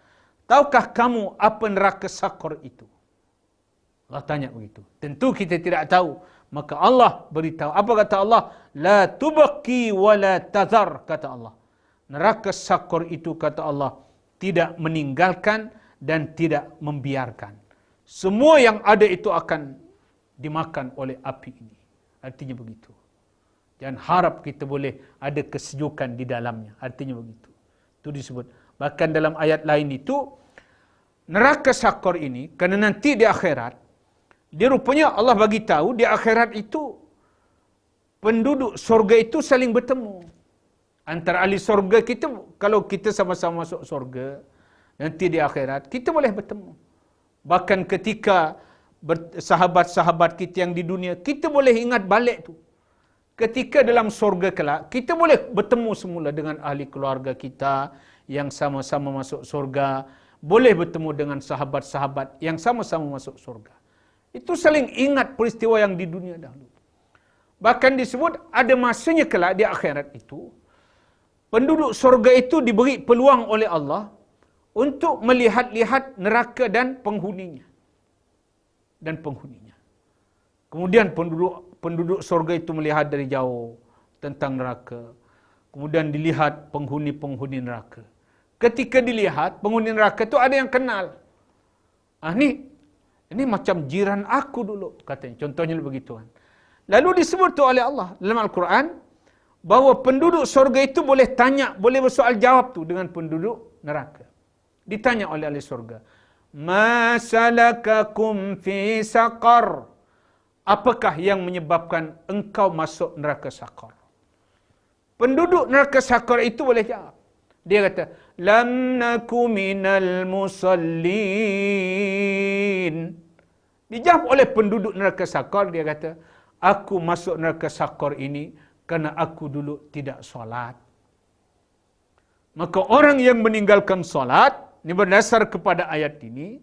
Tahukah kamu apa neraka Saqar itu? Allah tanya begitu. Tentu kita tidak tahu. Maka Allah beritahu. Apa kata Allah? La tubqi wa la tadhar, kata Allah. Neraka Saqar itu, kata Allah, tidak meninggalkan dan tidak membiarkan. Semua yang ada itu akan dimakan oleh api ini. Artinya begitu. Jangan harap kita boleh ada kesejukan di dalamnya. Artinya begitu. Itu disebut. Bahkan dalam ayat lain itu, neraka Saqar ini, kerana nanti di akhirat, dia rupanya Allah bagi tahu di akhirat itu, penduduk surga itu saling bertemu. Antara ahli surga kita, kalau kita sama-sama masuk surga, nanti di akhirat, kita boleh bertemu. Bahkan ketika sahabat-sahabat kita yang di dunia, kita boleh ingat balik tu. Ketika dalam surga kelak, kita boleh bertemu semula dengan ahli keluarga kita yang sama-sama masuk surga, boleh bertemu dengan sahabat-sahabat yang sama-sama masuk surga. Itu saling ingat peristiwa yang di dunia dahulu. Bahkan disebut ada masanya kelak di akhirat itu, penduduk surga itu diberi peluang oleh Allah untuk melihat-lihat neraka dan penghuninya. Kemudian penduduk surga itu melihat dari jauh tentang neraka. Kemudian dilihat penghuni-penghuni neraka. Ketika dilihat penghuni neraka itu ada yang kenal. Ini macam jiran aku dulu, katanya. Contohnya begitu kan. Lalu disebut tu oleh Allah dalam Al-Quran bahawa penduduk surga itu boleh tanya, boleh bersoal jawab tu dengan penduduk neraka. Ditanya oleh ahli surga, "Ma salakakum fi saqar?" Apakah yang menyebabkan engkau masuk neraka Saqar? Penduduk neraka Saqar itu boleh jawab. Dia kata, "Lam naku minal musallin." Dijawab oleh penduduk neraka Saqar, dia kata, "Aku masuk neraka Saqar ini kerana aku dulu tidak solat." Maka orang yang meninggalkan solat, ini berdasar kepada ayat ini,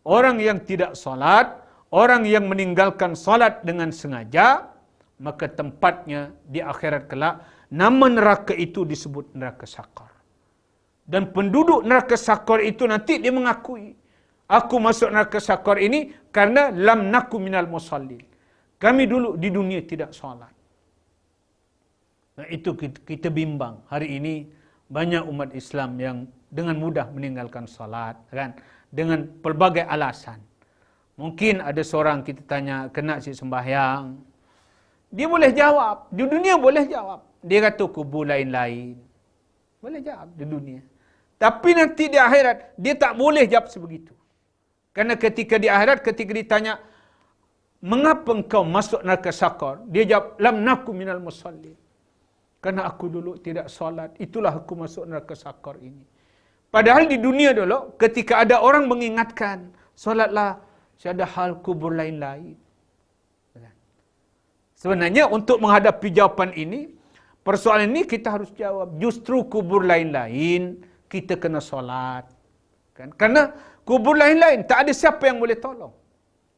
orang yang tidak solat, orang yang meninggalkan solat dengan sengaja, maka tempatnya di akhirat kelak nama neraka itu disebut neraka sakar. Dan penduduk neraka sakar itu nanti dia mengakui, aku masuk neraka sakar ini karena lam naku minal musallin. Kami dulu di dunia tidak solat. Nah, itu kita bimbang. Hari ini banyak umat Islam yang dengan mudah meninggalkan solat, kan? Dengan pelbagai alasan. Mungkin ada seorang kita tanya, kena si sembahyang. Dia boleh jawab. Di dunia boleh jawab. Dia kata kubur lain-lain. Boleh jawab di dunia. Tapi nanti di akhirat, dia tak boleh jawab sebegitu. Kerana ketika di akhirat, ketika ditanya, mengapa engkau masuk neraka sakar? Dia jawab, lam naku minal musallin. Kerana aku dulu tidak solat, itulah aku masuk neraka sakar ini. Padahal di dunia dulu, ketika ada orang mengingatkan, solatlah, ada hal kubur lain-lain. Sebenarnya untuk menghadapi jawapan ini, persoalan ini kita harus jawab, justru kubur lain-lain, kita kena solat. Kan? Karena kubur lain-lain, tak ada siapa yang boleh tolong.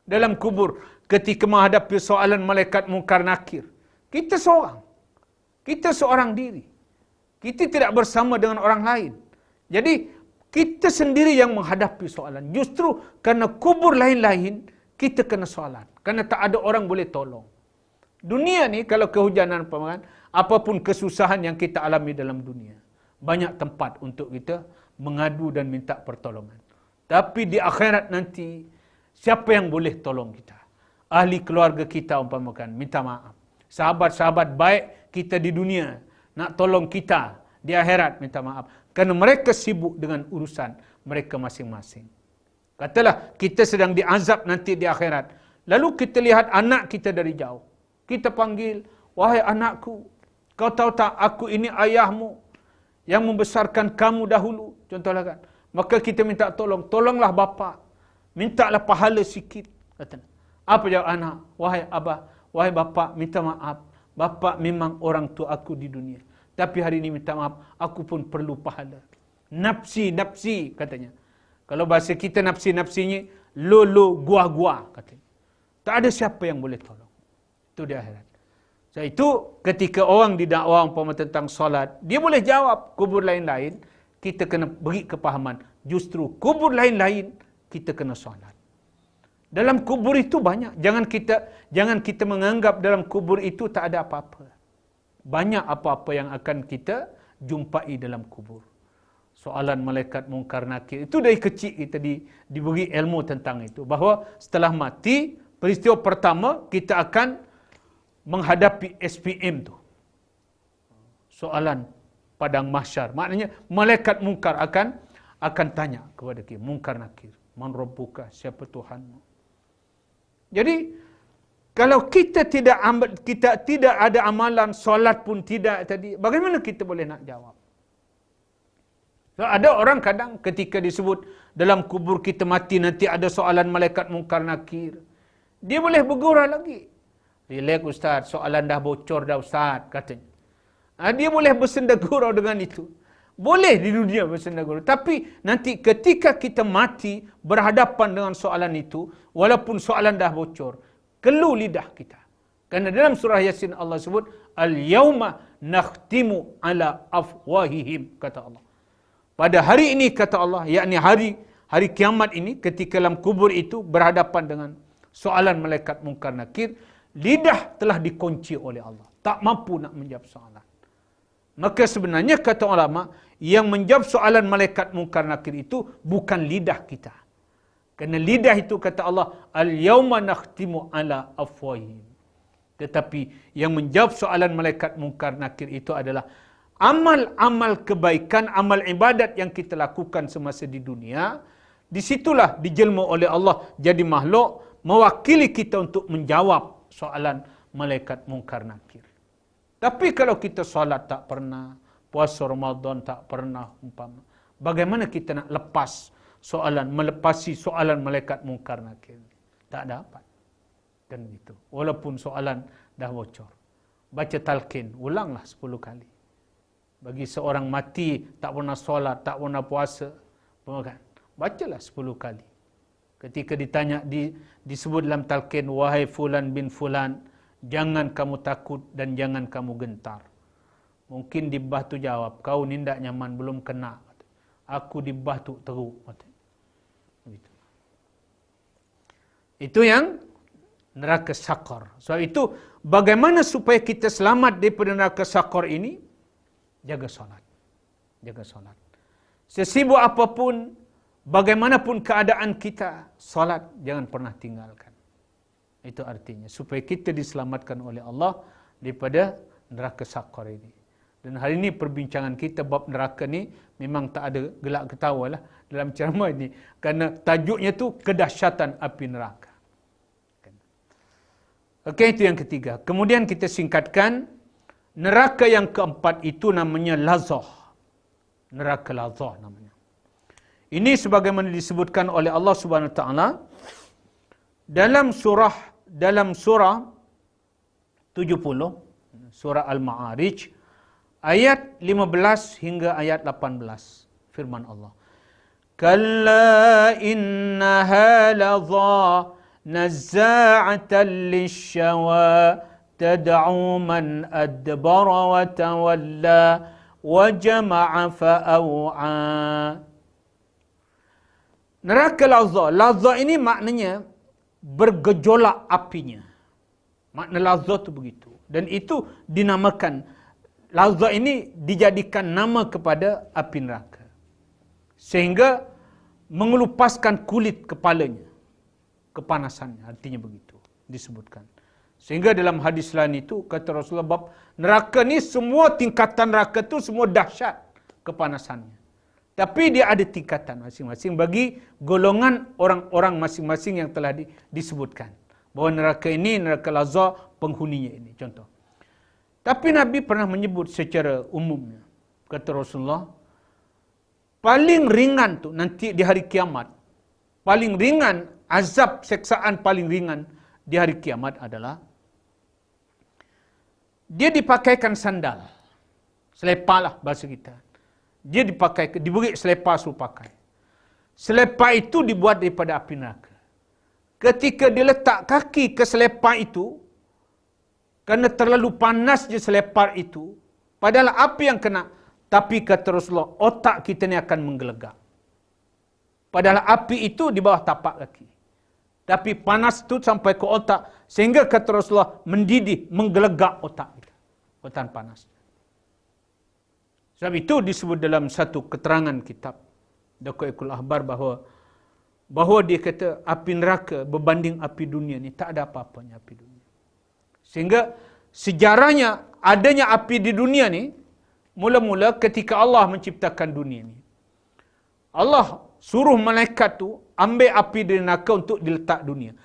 Dalam kubur, ketika menghadapi soalan malaikat mungkar nakir, kita seorang. Kita seorang diri. Kita tidak bersama dengan orang lain. Jadi, kita sendiri yang menghadapi soalan. Justru kerana kubur lain-lain, kita kena soalan. Kerana tak ada orang boleh tolong. Dunia ni, kalau kehujanan, apapun kesusahan yang kita alami dalam dunia, banyak tempat untuk kita mengadu dan minta pertolongan. Tapi di akhirat nanti, siapa yang boleh tolong kita? Ahli keluarga kita umpamakan, minta maaf. Sahabat-sahabat baik kita di dunia, nak tolong kita di akhirat, minta maaf. Kerana mereka sibuk dengan urusan mereka masing-masing. Katalah, kita sedang diazab nanti di akhirat. Lalu kita lihat anak kita dari jauh. Kita panggil, wahai anakku, kau tahu tak aku ini ayahmu yang membesarkan kamu dahulu. Contohlah kan. Maka kita minta tolong. Tolonglah bapa. Mintalah pahala sikit. Kata. Apa jawab anak? Wahai abah, wahai bapa, minta maaf. Bapa memang orang tua aku di dunia. Tapi hari ini minta maaf, aku pun perlu pahala. Nafsi, katanya. Kalau bahasa kita nafsi-nafsinya, lo, gua, katanya. Tak ada siapa yang boleh tolong. Itu di akhirat. So, itu ketika orang didakwa umpama tentang solat, dia boleh jawab kubur lain-lain, kita kena beri kepahaman. Justru kubur lain-lain, kita kena solat. Dalam kubur itu banyak. Jangan kita menganggap dalam kubur itu tak ada apa-apa. Banyak apa-apa yang akan kita jumpai dalam kubur. Soalan malaikat mungkar nakir. Itu dari kecil kita diberi ilmu tentang itu. Bahawa setelah mati, peristiwa pertama kita akan menghadapi SPM tu. Soalan padang mahsyar. Maknanya malaikat mungkar akan tanya kepada kita. Mungkar nakir. Man rabbuka, siapa Tuhanmu? Jadi, kalau kita tidak ada amalan, solat pun tidak tadi, bagaimana kita boleh nak jawab? So, ada orang kadang ketika disebut dalam kubur kita mati, nanti ada soalan malaikat mungkar nakir. Dia boleh bergurau lagi. Relax Ustaz, soalan dah bocor dah Ustaz, katanya. Dia boleh bersenda gurau dengan itu. Boleh di dunia bersenda gurau. Tapi nanti ketika kita mati berhadapan dengan soalan itu, walaupun soalan dah bocor, keluh lidah kita. Kerana dalam surah Yasin Allah sebut, Al-yawma nakhtimu ala afwahihim, kata Allah. Pada hari ini, kata Allah, yakni hari kiamat ini, ketika dalam kubur itu berhadapan dengan soalan malaikat mungkar nakir, lidah telah dikunci oleh Allah. Tak mampu nak menjawab soalan. Maka sebenarnya kata ulama, yang menjawab soalan malaikat mungkar nakir itu bukan lidah kita. Kerana lidah itu kata Allah, Al-yawma nakhtimu ala afwahihim. Tetapi yang menjawab soalan malaikat mungkar nakir itu adalah amal-amal kebaikan, amal ibadat yang kita lakukan semasa di dunia. Disitulah dijelma oleh Allah jadi makhluk mewakili kita untuk menjawab soalan malaikat mungkar nakir. Tapi kalau kita solat tak pernah, puasa Ramadan tak pernah umpama, bagaimana kita nak melepasi soalan malaikat mungkar nakir? Tak dapat. Kan begitu. Walaupun soalan dah bocor. Baca talqin, ulanglah 10 kali. Bagi seorang mati tak pernah solat, tak pernah puasa, bacalah 10 kali. Ketika ditanya disebut dalam talqin, wahai fulan bin fulan, jangan kamu takut dan jangan kamu gentar. Mungkin di bah tu jawab, kau ni tak nyaman, belum kena. Aku di bah tu teruk. Itu yang neraka sakar. Sebab itu, bagaimana supaya kita selamat daripada neraka sakar ini? Jaga solat. Jaga solat. Sesibuk apapun, bagaimanapun keadaan kita, solat jangan pernah tinggalkan. Itu artinya, supaya kita diselamatkan oleh Allah daripada neraka sakar ini. Dan hari ini perbincangan kita bab neraka ni memang tak ada gelak ketawa lah dalam ceramah ini. Kerana tajuknya tu kedahsyatan api neraka. Okey, itu yang ketiga. Kemudian kita singkatkan, neraka yang keempat itu namanya lazah. Neraka lazah namanya. Ini sebagaimana disebutkan oleh Allah Subhanahu Wa Taala dalam surah 70, surah Al-Ma'arij, ayat 15 hingga ayat 18. Firman Allah. Kalla innaha lazah nazza'atan lisyawa tad'u man adbara wa tawalla wa jama'a fa'aw'a. Neraka lazah. Lazah ini maknanya bergejolak apinya. Makna lazah itu begitu. Dan itu dinamakan, lazah ini dijadikan nama kepada api neraka. Sehingga mengelupaskan kulit kepalanya. Kepanasannya, artinya begitu disebutkan. Sehingga dalam hadis lain itu, kata Rasulullah, bab neraka ni semua tingkatan neraka tu semua dahsyat kepanasannya. Tapi dia ada tingkatan masing-masing bagi golongan orang-orang masing-masing yang telah disebutkan. Bahawa neraka ini, neraka lazah, penghuninya ini. Contoh. Tapi Nabi pernah menyebut secara umumnya. Kata Rasulullah, paling ringan tu nanti di hari kiamat, paling ringan, azab seksaan paling ringan di hari kiamat adalah dia dipakaikan sandal. Selipar lah bahasa kita. Dia diberi selipar suruh pakai. Selipar itu dibuat daripada api neraka. Ketika dia letak kaki ke selipar itu, kerana terlalu panasnya selipar itu, padahal api yang kena, tapi kata Rasulullah, otak kita ni akan menggelegak. Padahal api itu di bawah tapak kaki. Tapi panas itu sampai ke otak, sehingga kata Rasulullah mendidih, menggelegak otak kita. Otak panas. Sebab itu disebut dalam satu keterangan kitab Daqaiqul Ahbar bahawa dia kata api neraka berbanding api dunia ni tak ada apa-apanya api dunia. Sehingga sejarahnya adanya api di dunia ni mula-mula ketika Allah menciptakan dunia ni. Allah suruh malaikat tu ambil api dari neraka untuk diletak dunia.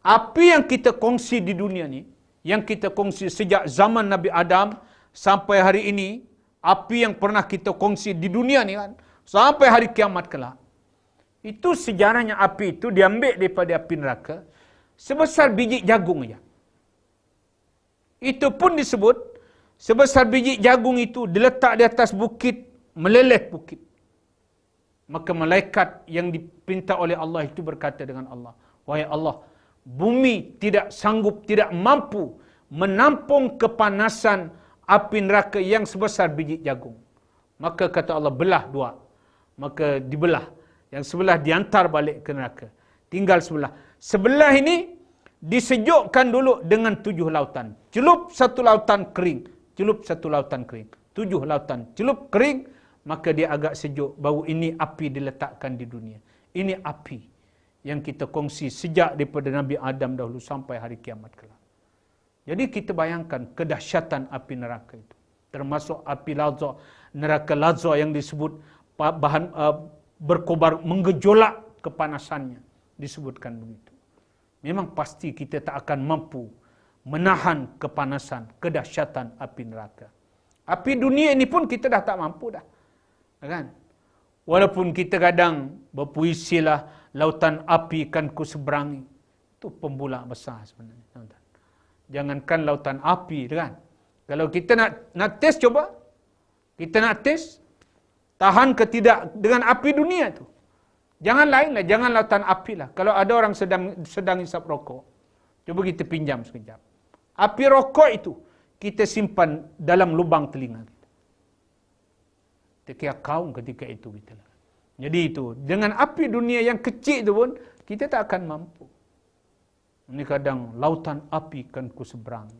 Api yang kita kongsi di dunia ni, yang kita kongsi sejak zaman Nabi Adam sampai hari ini, api yang pernah kita kongsi di dunia ni kan, sampai hari kiamat kelak. Itu sejarahnya api itu diambil daripada api neraka sebesar biji jagung saja. Itu pun disebut sebesar biji jagung itu diletak di atas bukit, meleleh bukit. Maka malaikat yang dipinta oleh Allah itu berkata dengan Allah, wahai Allah, bumi tidak sanggup, tidak mampu menampung kepanasan api neraka yang sebesar biji jagung. Maka kata Allah, belah dua. Maka dibelah. Yang sebelah diantar balik ke neraka. Tinggal sebelah. Sebelah ini disejukkan dulu dengan 7 lautan. Celup satu lautan kering. Celup satu lautan kering. 7 lautan. Celup kering, maka dia agak sejuk. Baru ini api diletakkan di dunia. Ini api yang kita kongsi sejak daripada Nabi Adam dahulu sampai hari kiamat kelak. Jadi kita bayangkan kedahsyatan api neraka itu. Termasuk api lazah, neraka lazah yang disebut bahan berkobar, menggejolak kepanasannya. Disebutkan begitu. Memang pasti kita tak akan mampu menahan kepanasan, kedahsyatan api neraka. Api dunia ini pun kita dah tak mampu dah. Kan? Walaupun kita kadang berpuisilah, lautan api kan ku seberangi. Itu pembulak besar sebenarnya. Jangankan lautan api, kan? Kalau kita nak test, coba. Kita nak test, tahan ke tidak dengan api dunia tu. Jangan lain lah, jangan lautan api lah. Kalau ada orang sedang hisap rokok, coba kita pinjam sekejap. Api rokok itu, kita simpan dalam lubang telinga kita. Kita kira kaum ketika itu kita. Jadi itu, dengan api dunia yang kecil itu pun, kita tak akan mampu. Ini kadang lautan api kan ku seberang.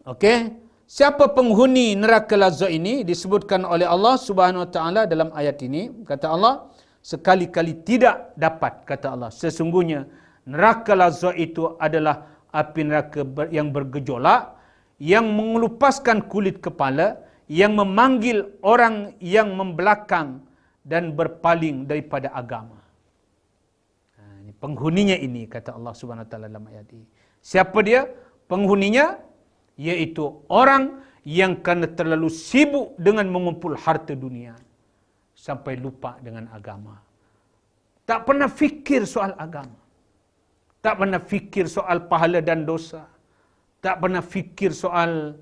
Okey, siapa penghuni neraka lazat ini disebutkan oleh Allah Subhanahu Wa Taala dalam ayat ini. Kata Allah, sekali-kali tidak dapat, kata Allah. Sesungguhnya neraka lazat itu adalah api neraka yang bergejolak, yang mengelupaskan kulit kepala, yang memanggil orang yang membelakang dan berpaling daripada agama. Penghuninya ini, kata Allah Subhanahu Wa Taala dalam ayat ini. Siapa dia? Penghuninya yaitu orang yang kerana terlalu sibuk dengan mengumpul harta dunia sampai lupa dengan agama. Tak pernah fikir soal agama. Tak pernah fikir soal pahala dan dosa. Tak pernah fikir soal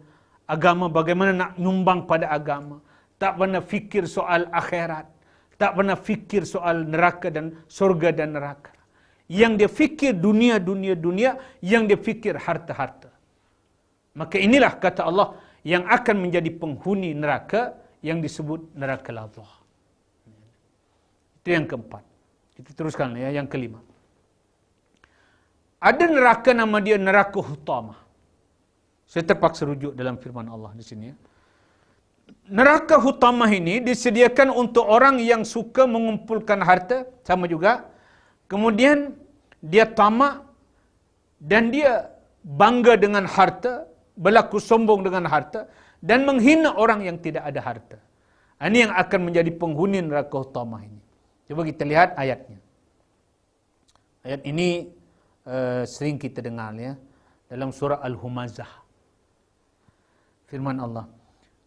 agama, bagaimana nak nyumbang pada agama. Tak pernah fikir soal akhirat. Tak pernah fikir soal neraka dan surga dan neraka. Yang dia fikir dunia, yang dia fikir harta-harta. Maka inilah, kata Allah, yang akan menjadi penghuni neraka yang disebut neraka lazat. Itu yang keempat. Kita teruskan ya, yang kelima. Ada neraka nama dia neraka hutamah. Saya terpaksa rujuk dalam firman Allah di sini ya. Neraka hutamah ini disediakan untuk orang yang suka mengumpulkan harta, sama juga. Kemudian dia tamak dan dia bangga dengan harta, berlaku sombong dengan harta dan menghina orang yang tidak ada harta. Ini yang akan menjadi penghuni neraka hutamah ini. Coba kita lihat ayatnya. Ayat ini sering kita dengar ya dalam surah Al-Humazah. Firman Allah,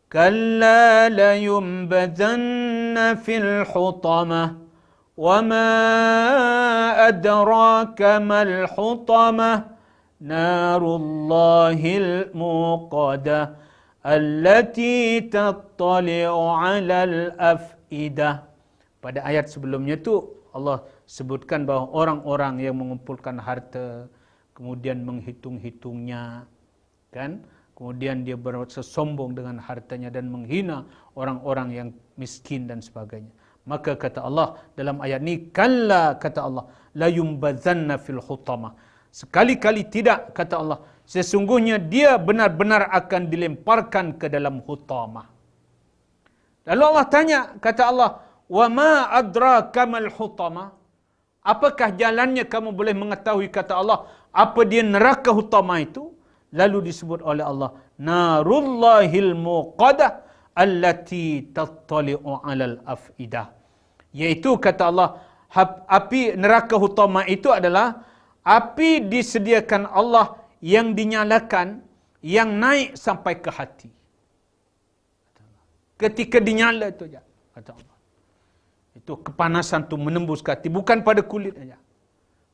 "Kalla la yunbadhanna fil hutamah wa ma adraka mal hutamah narullahil muqadah allati tattali'u 'alal afidah." Pada ayat sebelumnya tu Allah sebutkan bahawa orang-orang yang mengumpulkan harta kemudian menghitung-hitungnya, kan? Kemudian dia berasa sombong dengan hartanya dan menghina orang-orang yang miskin dan sebagainya. Maka kata Allah dalam ayat ini, kalla, kata Allah, la yumbadzanna fil hutamah. Sekali-kali tidak, kata Allah, sesungguhnya dia benar-benar akan dilemparkan ke dalam hutamah. Lalu Allah tanya, kata Allah, wa ma adraka mal hutamah? Apakah jalannya kamu boleh mengetahui, kata Allah, apa dia neraka hutamah itu? Lalu disebut oleh Allah, narullahil muqadah allati tattali'u 'alal afidah. Yaitu, kata Allah, api neraka hutamah itu adalah api disediakan Allah yang dinyalakan, yang naik sampai ke hati. Ketika dinyala itu saja, kata Allah. Itu kepanasan tu menembus ke hati, bukan pada kulit saja.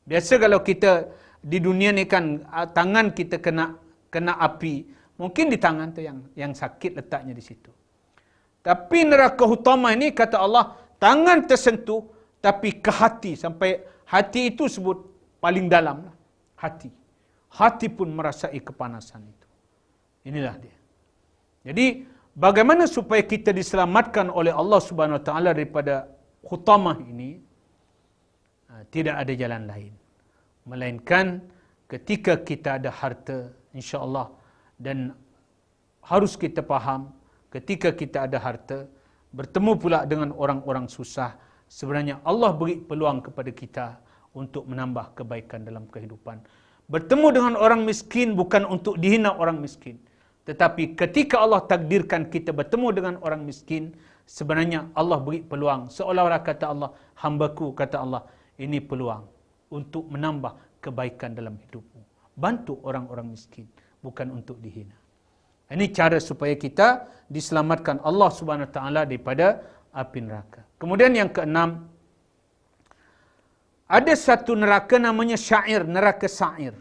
Biasa kalau kita di dunia ni kan, tangan kita kena api, mungkin di tangan tu yang sakit letaknya di situ. Tapi neraka hutamah ini, kata Allah, tangan tersentuh, tapi ke hati, sampai hati itu sebut paling dalam lah. Hati pun merasai kepanasan itu. Inilah dia. Jadi bagaimana supaya kita diselamatkan oleh Allah Subhanahu Wa Taala daripada hutamah ini? Tidak ada jalan lain melainkan ketika kita ada harta, insya-Allah, dan harus kita faham ketika kita ada harta, bertemu pula dengan orang-orang susah, sebenarnya Allah beri peluang kepada kita untuk menambah kebaikan dalam kehidupan. Bertemu dengan orang miskin bukan untuk dihina orang miskin. Tetapi ketika Allah takdirkan kita bertemu dengan orang miskin, sebenarnya Allah beri peluang. Seolah-olah kata Allah, hambaku, kata Allah, ini peluang untuk menambah kebaikan dalam hidupmu. Bantu orang-orang miskin, bukan untuk dihina. Ini cara supaya kita diselamatkan Allah Subhanahu Wa Taala daripada api neraka. Kemudian yang keenam, ada satu neraka namanya syair, neraka syair.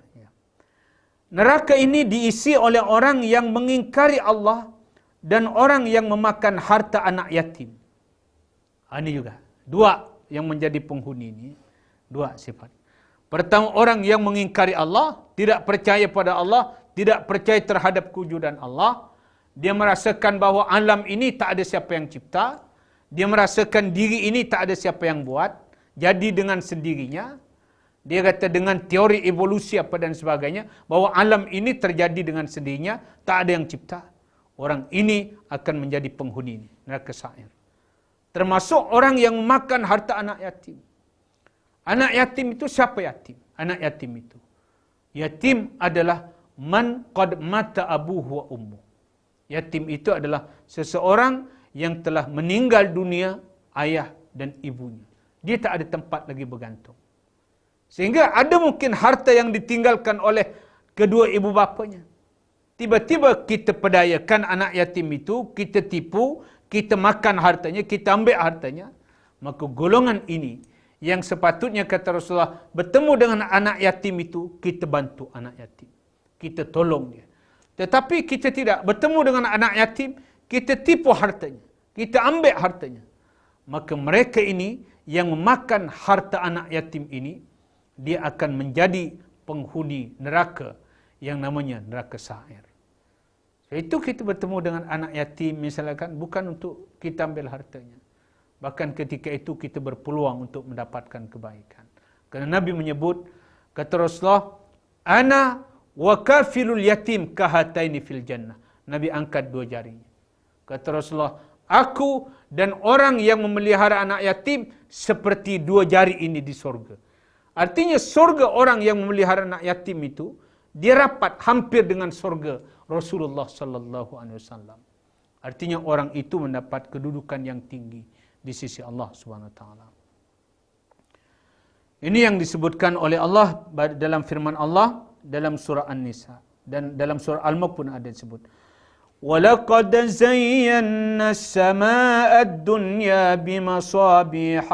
Neraka ini diisi oleh orang yang mengingkari Allah dan orang yang memakan harta anak yatim. Ini juga dua yang menjadi penghuni ini, dua sifat. Pertama, orang yang mengingkari Allah, tidak percaya pada Allah, tidak percaya terhadap kewujudan Allah, Dia merasakan bahawa alam ini tak ada siapa yang cipta. Dia merasakan diri ini tak ada siapa yang buat. Jadi dengan sendirinya. Dia kata dengan teori evolusi apa dan sebagainya, bahawa alam ini terjadi dengan sendirinya, tak ada yang cipta. Orang ini akan menjadi penghuni neraka sa'ir. Termasuk orang yang makan harta anak yatim. Anak yatim itu siapa yatim? Anak yatim itu. Yatim adalah man qad mata abuhu wa ummu. Yatim itu adalah seseorang yang telah meninggal dunia ayah dan ibunya. Dia tak ada tempat lagi bergantung. Sehingga ada mungkin harta yang ditinggalkan oleh kedua ibu bapanya. Tiba-tiba kita pedayakan anak yatim itu, kita tipu, kita makan hartanya, kita ambil hartanya. Maka golongan ini yang sepatutnya kata Rasulullah bertemu dengan anak yatim itu, kita bantu anak yatim. Kita tolong dia. Tetapi kita tidak bertemu dengan anak yatim, kita tipu hartanya. Kita ambil hartanya. Maka mereka ini yang memakan harta anak yatim ini, dia akan menjadi penghuni neraka yang namanya neraka sa'ir. Itu kita bertemu dengan anak yatim misalkan bukan untuk kita ambil hartanya. Bahkan ketika itu kita berpeluang untuk mendapatkan kebaikan. Kerana Nabi menyebut, kata Rasulullah, ana wa kafilul yatim kahataini fil jannah. Nabi angkat dua jarinya. Kata Rasulullah, aku dan orang yang memelihara anak yatim seperti dua jari ini di surga. Artinya surga orang yang memelihara anak yatim itu, dia rapat hampir dengan surga Rasulullah sallallahu alaihi wasallam. Artinya orang itu mendapat kedudukan yang tinggi di sisi Allah Subhanahu wa taala. Ini yang disebutkan oleh Allah dalam firman Allah dalam surah An-Nisa dan dalam surah Al-Mulk pun ada disebut. وَلَقَدْ زَيَّنَّا السَّمَاءَ الدُّنْيَا بِمَصَابِيحَ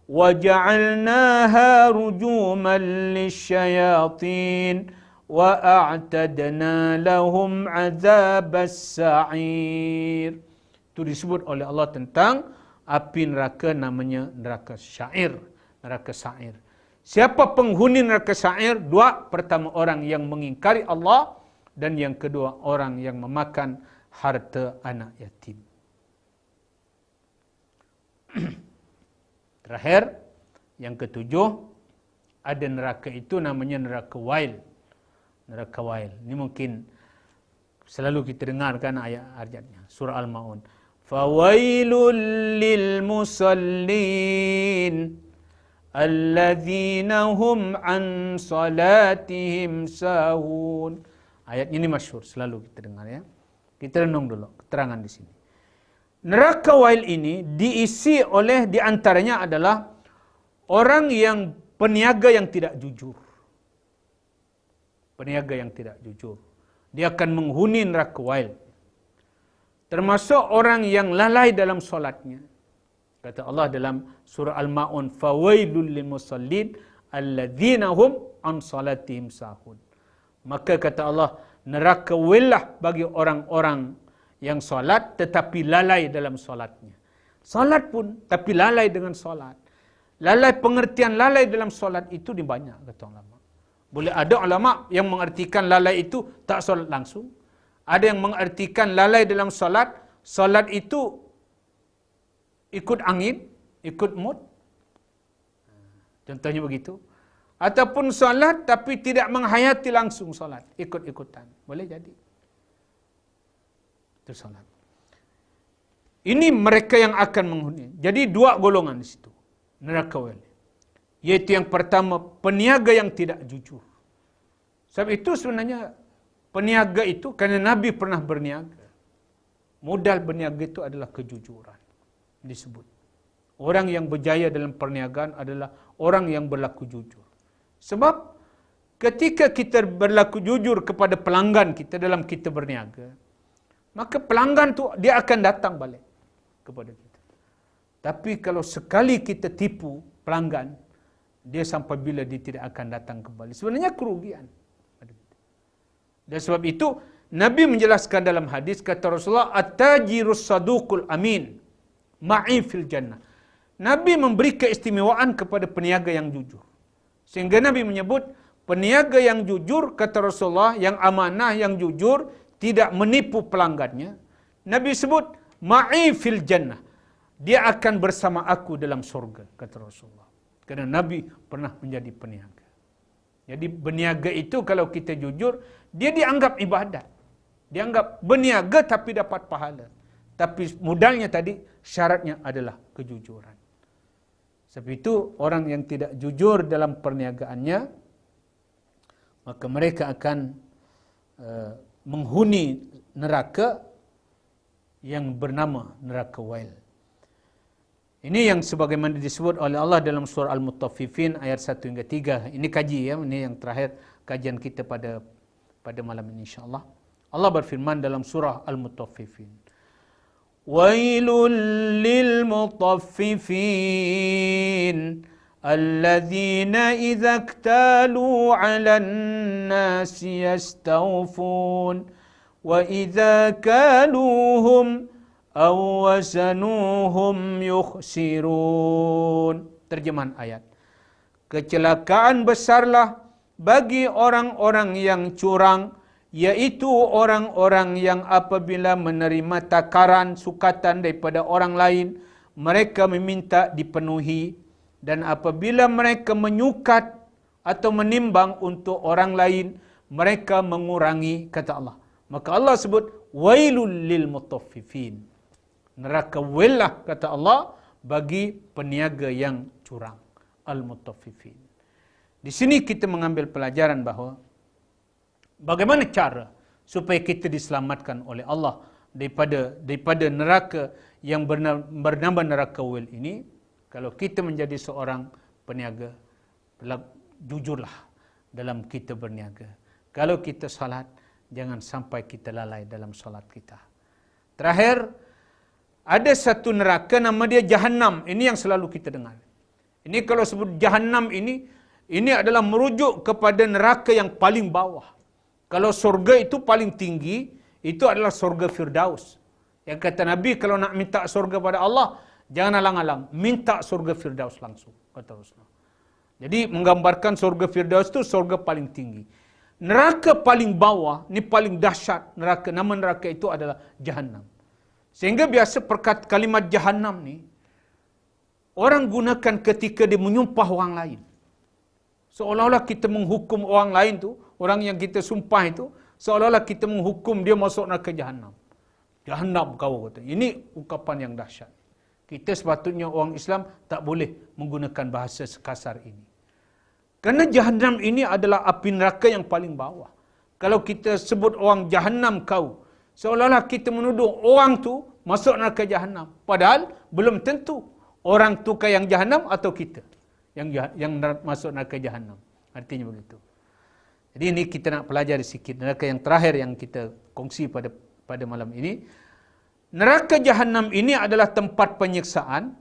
وَجَعَلْنَاهَا رُجُومًا لِلشَّيَاطِينِ وَأَعْتَدْنَا لَهُمْ عَذَابَ السَّعِيرِ. Itu disebut oleh Allah tentang api neraka namanya neraka syair, neraka sa'ir. Siapa penghuni neraka sa'ir? Dua, pertama orang yang mengingkari Allah, dan yang kedua orang yang memakan harta anak yatim. Terakhir, yang ketujuh, ada neraka itu namanya neraka wail. Neraka wail. Ini mungkin selalu kita dengarkan ayat-ayatnya. Surah Al-Ma'un. Fawailul lil musallin alladzina hum an salatihim sahun. Ayat ini masyhur, selalu kita dengar ya. Kita renung dulu keterangan di sini. Neraka wail ini diisi oleh di antaranya adalah orang yang peniaga yang tidak jujur. Peniaga yang tidak jujur. Dia akan menghuni neraka wail. Termasuk orang yang lalai dalam solatnya. Kata Allah dalam surah Al-Ma'un, fawailul lil musallin alladzina hum an salatihim sahun. Maka kata Allah, neraka waillah bagi orang-orang yang solat tetapi lalai dalam solatnya. Solat pun tapi lalai dengan solat. Lalai, pengertian lalai dalam solat itu di banyak kata ulama. Boleh ada ulama yang mengartikan lalai itu tak solat langsung. Ada yang mengartikan lalai dalam solat, solat itu ikut angin, ikut mood. Contohnya begitu. Ataupun solat tapi tidak menghayati langsung solat, ikut-ikutan. Boleh jadi. Itu solat. Ini mereka yang akan menghuni. Jadi dua golongan di situ. Neraka wail. Yaitu yang pertama, peniaga yang tidak jujur. Sebab itu sebenarnya peniaga itu, kerana Nabi pernah berniaga. Modal berniaga itu adalah kejujuran. Disebut. Orang yang berjaya dalam perniagaan adalah orang yang berlaku jujur. Sebab ketika kita berlaku jujur kepada pelanggan kita dalam kita berniaga, maka pelanggan tu dia akan datang balik kepada kita. Tapi kalau sekali kita tipu pelanggan, dia sampai bila dia tidak akan datang kembali. Sebenarnya kerugian. Dan sebab itu Nabi menjelaskan dalam hadis, kata Rasulullah, at-tajirus saduqul amin ma'i fil jannah. Nabi memberi keistimewaan kepada peniaga yang jujur. Sehingga Nabi menyebut, peniaga yang jujur, kata Rasulullah, yang amanah, yang jujur, tidak menipu pelanggannya. Nabi sebut, ma'i fil jannah. Dia akan bersama aku dalam surga, kata Rasulullah. Kerana Nabi pernah menjadi peniaga. Jadi berniaga itu kalau kita jujur, dia dianggap ibadat. Dianggap berniaga tapi dapat pahala. Tapi modalnya tadi, syaratnya adalah kejujuran. Sebab itu, orang yang tidak jujur dalam perniagaannya, maka mereka akan menghuni neraka yang bernama neraka wail. Ini yang sebagaimana disebut oleh Allah dalam surah Al-Mutaffifin ayat 1 hingga 3. Ini kaji ya, ini yang terakhir kajian kita pada malam ini insya-Allah. Allah berfirman dalam surah Al-Mutaffifin. Wailul lil mutaffifin alladzina idza iktalu 'alan nasi yastawfun wa idza kaluhum aw wazanuhum yukhsirun. Terjemahan ayat. Kecelakaan besarlah bagi orang-orang yang curang, yaitu orang-orang yang apabila menerima takaran, sukatan daripada orang lain, mereka meminta dipenuhi, dan apabila mereka menyukat atau menimbang untuk orang lain, mereka mengurangi, kata Allah. Maka Allah sebut, wailul lil mutaffifin. Neraka waillah, kata Allah, bagi peniaga yang curang. Al-mutaffifin. Di sini kita mengambil pelajaran bahawa bagaimana cara supaya kita diselamatkan oleh Allah daripada neraka yang bernama neraka wail ini. Kalau kita menjadi seorang peniaga, jujurlah dalam kita berniaga. Kalau kita salat, jangan sampai kita lalai dalam salat kita. Terakhir, ada satu neraka nama dia Jahannam. Ini yang selalu kita dengar. Ini kalau sebut Jahannam ini adalah merujuk kepada neraka yang paling bawah. Kalau surga itu paling tinggi, itu adalah surga Firdaus. Yang kata Nabi, kalau nak minta surga pada Allah, jangan alang-alang, minta surga Firdaus langsung, kata Rasulullah. Jadi menggambarkan surga Firdaus itu surga paling tinggi. Neraka paling bawah, ini paling dahsyat neraka. Nama neraka itu adalah Jahannam. Sehingga biasa kalimat Jahannam ni, orang gunakan ketika dia menyumpah orang lain. Seolah-olah kita menghukum orang lain tu, orang yang kita sumpah itu, seolah-olah kita menghukum dia masuk neraka Jahannam. Jahannam kau kata. Ini ungkapan yang dahsyat. Kita sepatutnya orang Islam tak boleh menggunakan bahasa sekasar ini. Kerana Jahannam ini adalah api neraka yang paling bawah. Kalau kita sebut orang Jahannam kau, seolah-olah kita menuduh orang tu masuk neraka Jahannam. Padahal belum tentu orang tu yang Jahannam atau kita yang masuk neraka Jahannam. Artinya begitu. Jadi ini kita nak pelajari sikit neraka yang terakhir yang kita kongsi pada malam ini. Neraka Jahannam ini adalah tempat penyiksaan.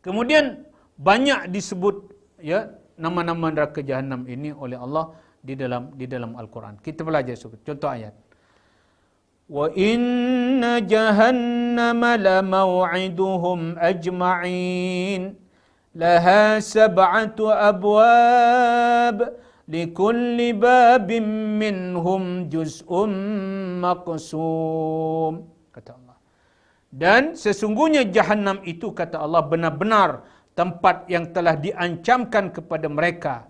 Kemudian banyak disebut ya nama-nama neraka Jahannam ini oleh Allah di dalam Al-Quran. Kita belajar contoh ayat. Wa inna jahannama lamaw'iduhum ajma'in laha sab'atu abwab likulli babin minhum juz'un maqsum, kata Allah. Dan sesungguhnya Jahannam itu, kata Allah, benar-benar tempat yang telah diancamkan kepada mereka.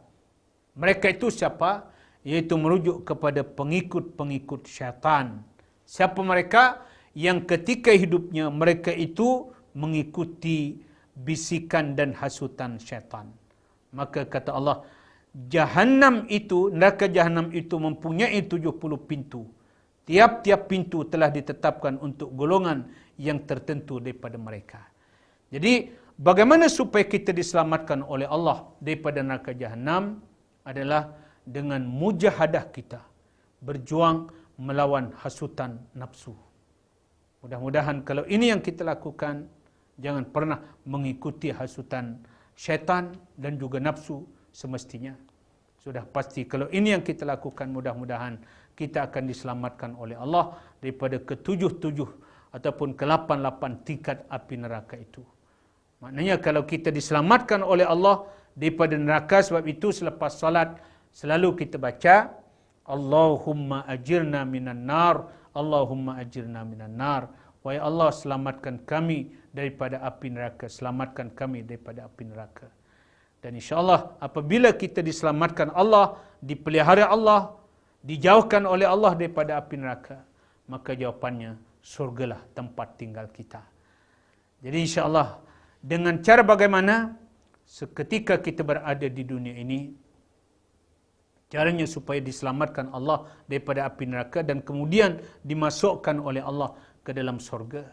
Mereka itu siapa? Iaitu merujuk kepada pengikut-pengikut syaitan. Siapa mereka? Yang ketika hidupnya mereka itu mengikuti bisikan dan hasutan syaitan. Maka kata Allah, Jahannam itu, neraka Jahannam itu mempunyai 70 pintu. Tiap-tiap pintu telah ditetapkan untuk golongan yang tertentu daripada mereka. Jadi, bagaimana supaya kita diselamatkan oleh Allah daripada neraka Jahannam adalah dengan mujahadah kita. Berjuang melawan hasutan nafsu. Mudah-mudahan kalau ini yang kita lakukan, jangan pernah mengikuti hasutan syaitan dan juga nafsu semestinya. Sudah pasti kalau ini yang kita lakukan, mudah-mudahan kita akan diselamatkan oleh Allah daripada ke-7 ataupun ke-8 tingkat api neraka itu. Maknanya kalau kita diselamatkan oleh Allah daripada neraka, sebab itu selepas salat Selalu kita baca, Allahumma ajirna minan nar, Allahumma ajirna minan nar. Wahai Allah, selamatkan kami daripada api neraka, selamatkan kami daripada api neraka. Dan insya-Allah apabila kita diselamatkan Allah, dipelihara Allah, dijauhkan oleh Allah daripada api neraka, maka jawapannya surgalah tempat tinggal kita. Jadi insya-Allah dengan cara bagaimana seketika kita berada di dunia ini, caranya supaya diselamatkan Allah daripada api neraka dan kemudian dimasukkan oleh Allah ke dalam surga.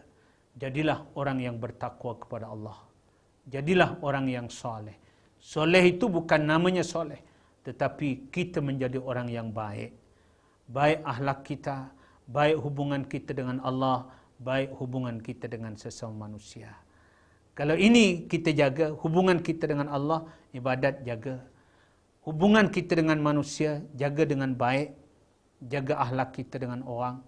Jadilah orang yang bertakwa kepada Allah. Jadilah orang yang soleh. Soleh itu bukan namanya soleh, tetapi kita menjadi orang yang baik. Baik akhlak kita, baik hubungan kita dengan Allah, baik hubungan kita dengan sesama manusia. Kalau ini kita jaga, hubungan kita dengan Allah, ibadat jaga. Hubungan kita dengan manusia, jaga dengan baik. Jaga akhlak kita dengan orang.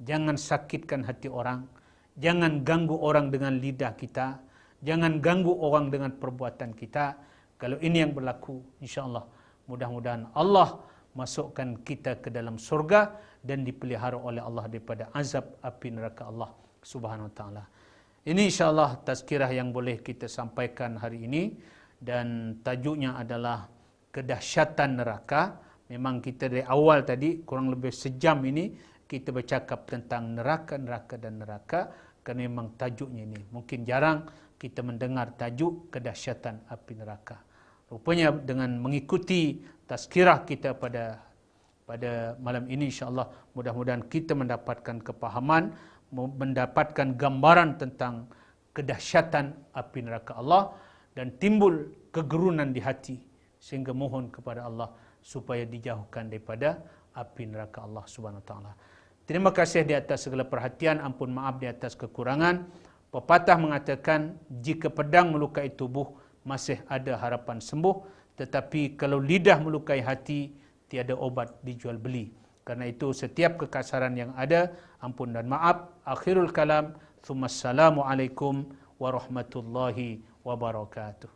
Jangan sakitkan hati orang. Jangan ganggu orang dengan lidah kita. Jangan ganggu orang dengan perbuatan kita. Kalau ini yang berlaku, insya-Allah mudah-mudahan Allah masukkan kita ke dalam surga dan dipelihara oleh Allah daripada azab api neraka Allah Subhanahu wa taala. Ini insya-Allah tazkirah yang boleh kita sampaikan hari ini, dan tajuknya adalah kedahsyatan neraka. Memang kita dari awal tadi kurang lebih sejam ini kita bercakap tentang neraka dan neraka, kerana memang tajuknya ini. Mungkin jarang kita mendengar tajuk kedahsyatan api neraka. Rupanya dengan mengikuti tazkirah kita pada malam ini, insya-Allah mudah-mudahan kita mendapatkan kepahaman, mendapatkan gambaran tentang kedahsyatan api neraka Allah, dan timbul kegerunan di hati sehingga mohon kepada Allah supaya dijauhkan daripada api neraka Allah Subhanahu wa taala. Terima kasih di atas segala perhatian, ampun maaf di atas kekurangan. Pepatah mengatakan jika pedang melukai tubuh masih ada harapan sembuh, tetapi kalau lidah melukai hati tiada obat dijual beli. Karena itu setiap kekasaran yang ada, ampun dan maaf. Akhirul kalam, Assalamualaikum warahmatullahi wabarakatuh.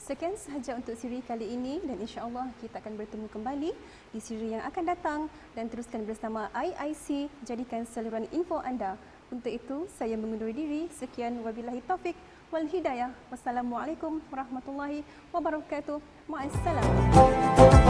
Sekian sahaja untuk siri kali ini, dan insya-Allah kita akan bertemu kembali di siri yang akan datang, dan teruskan bersama IIC, jadikan saluran info anda. Untuk itu saya mengundurkan diri. Sekian, wabillahi taufik wal hidayah. Wassalamualaikum warahmatullahi wabarakatuh. Ma'assalam.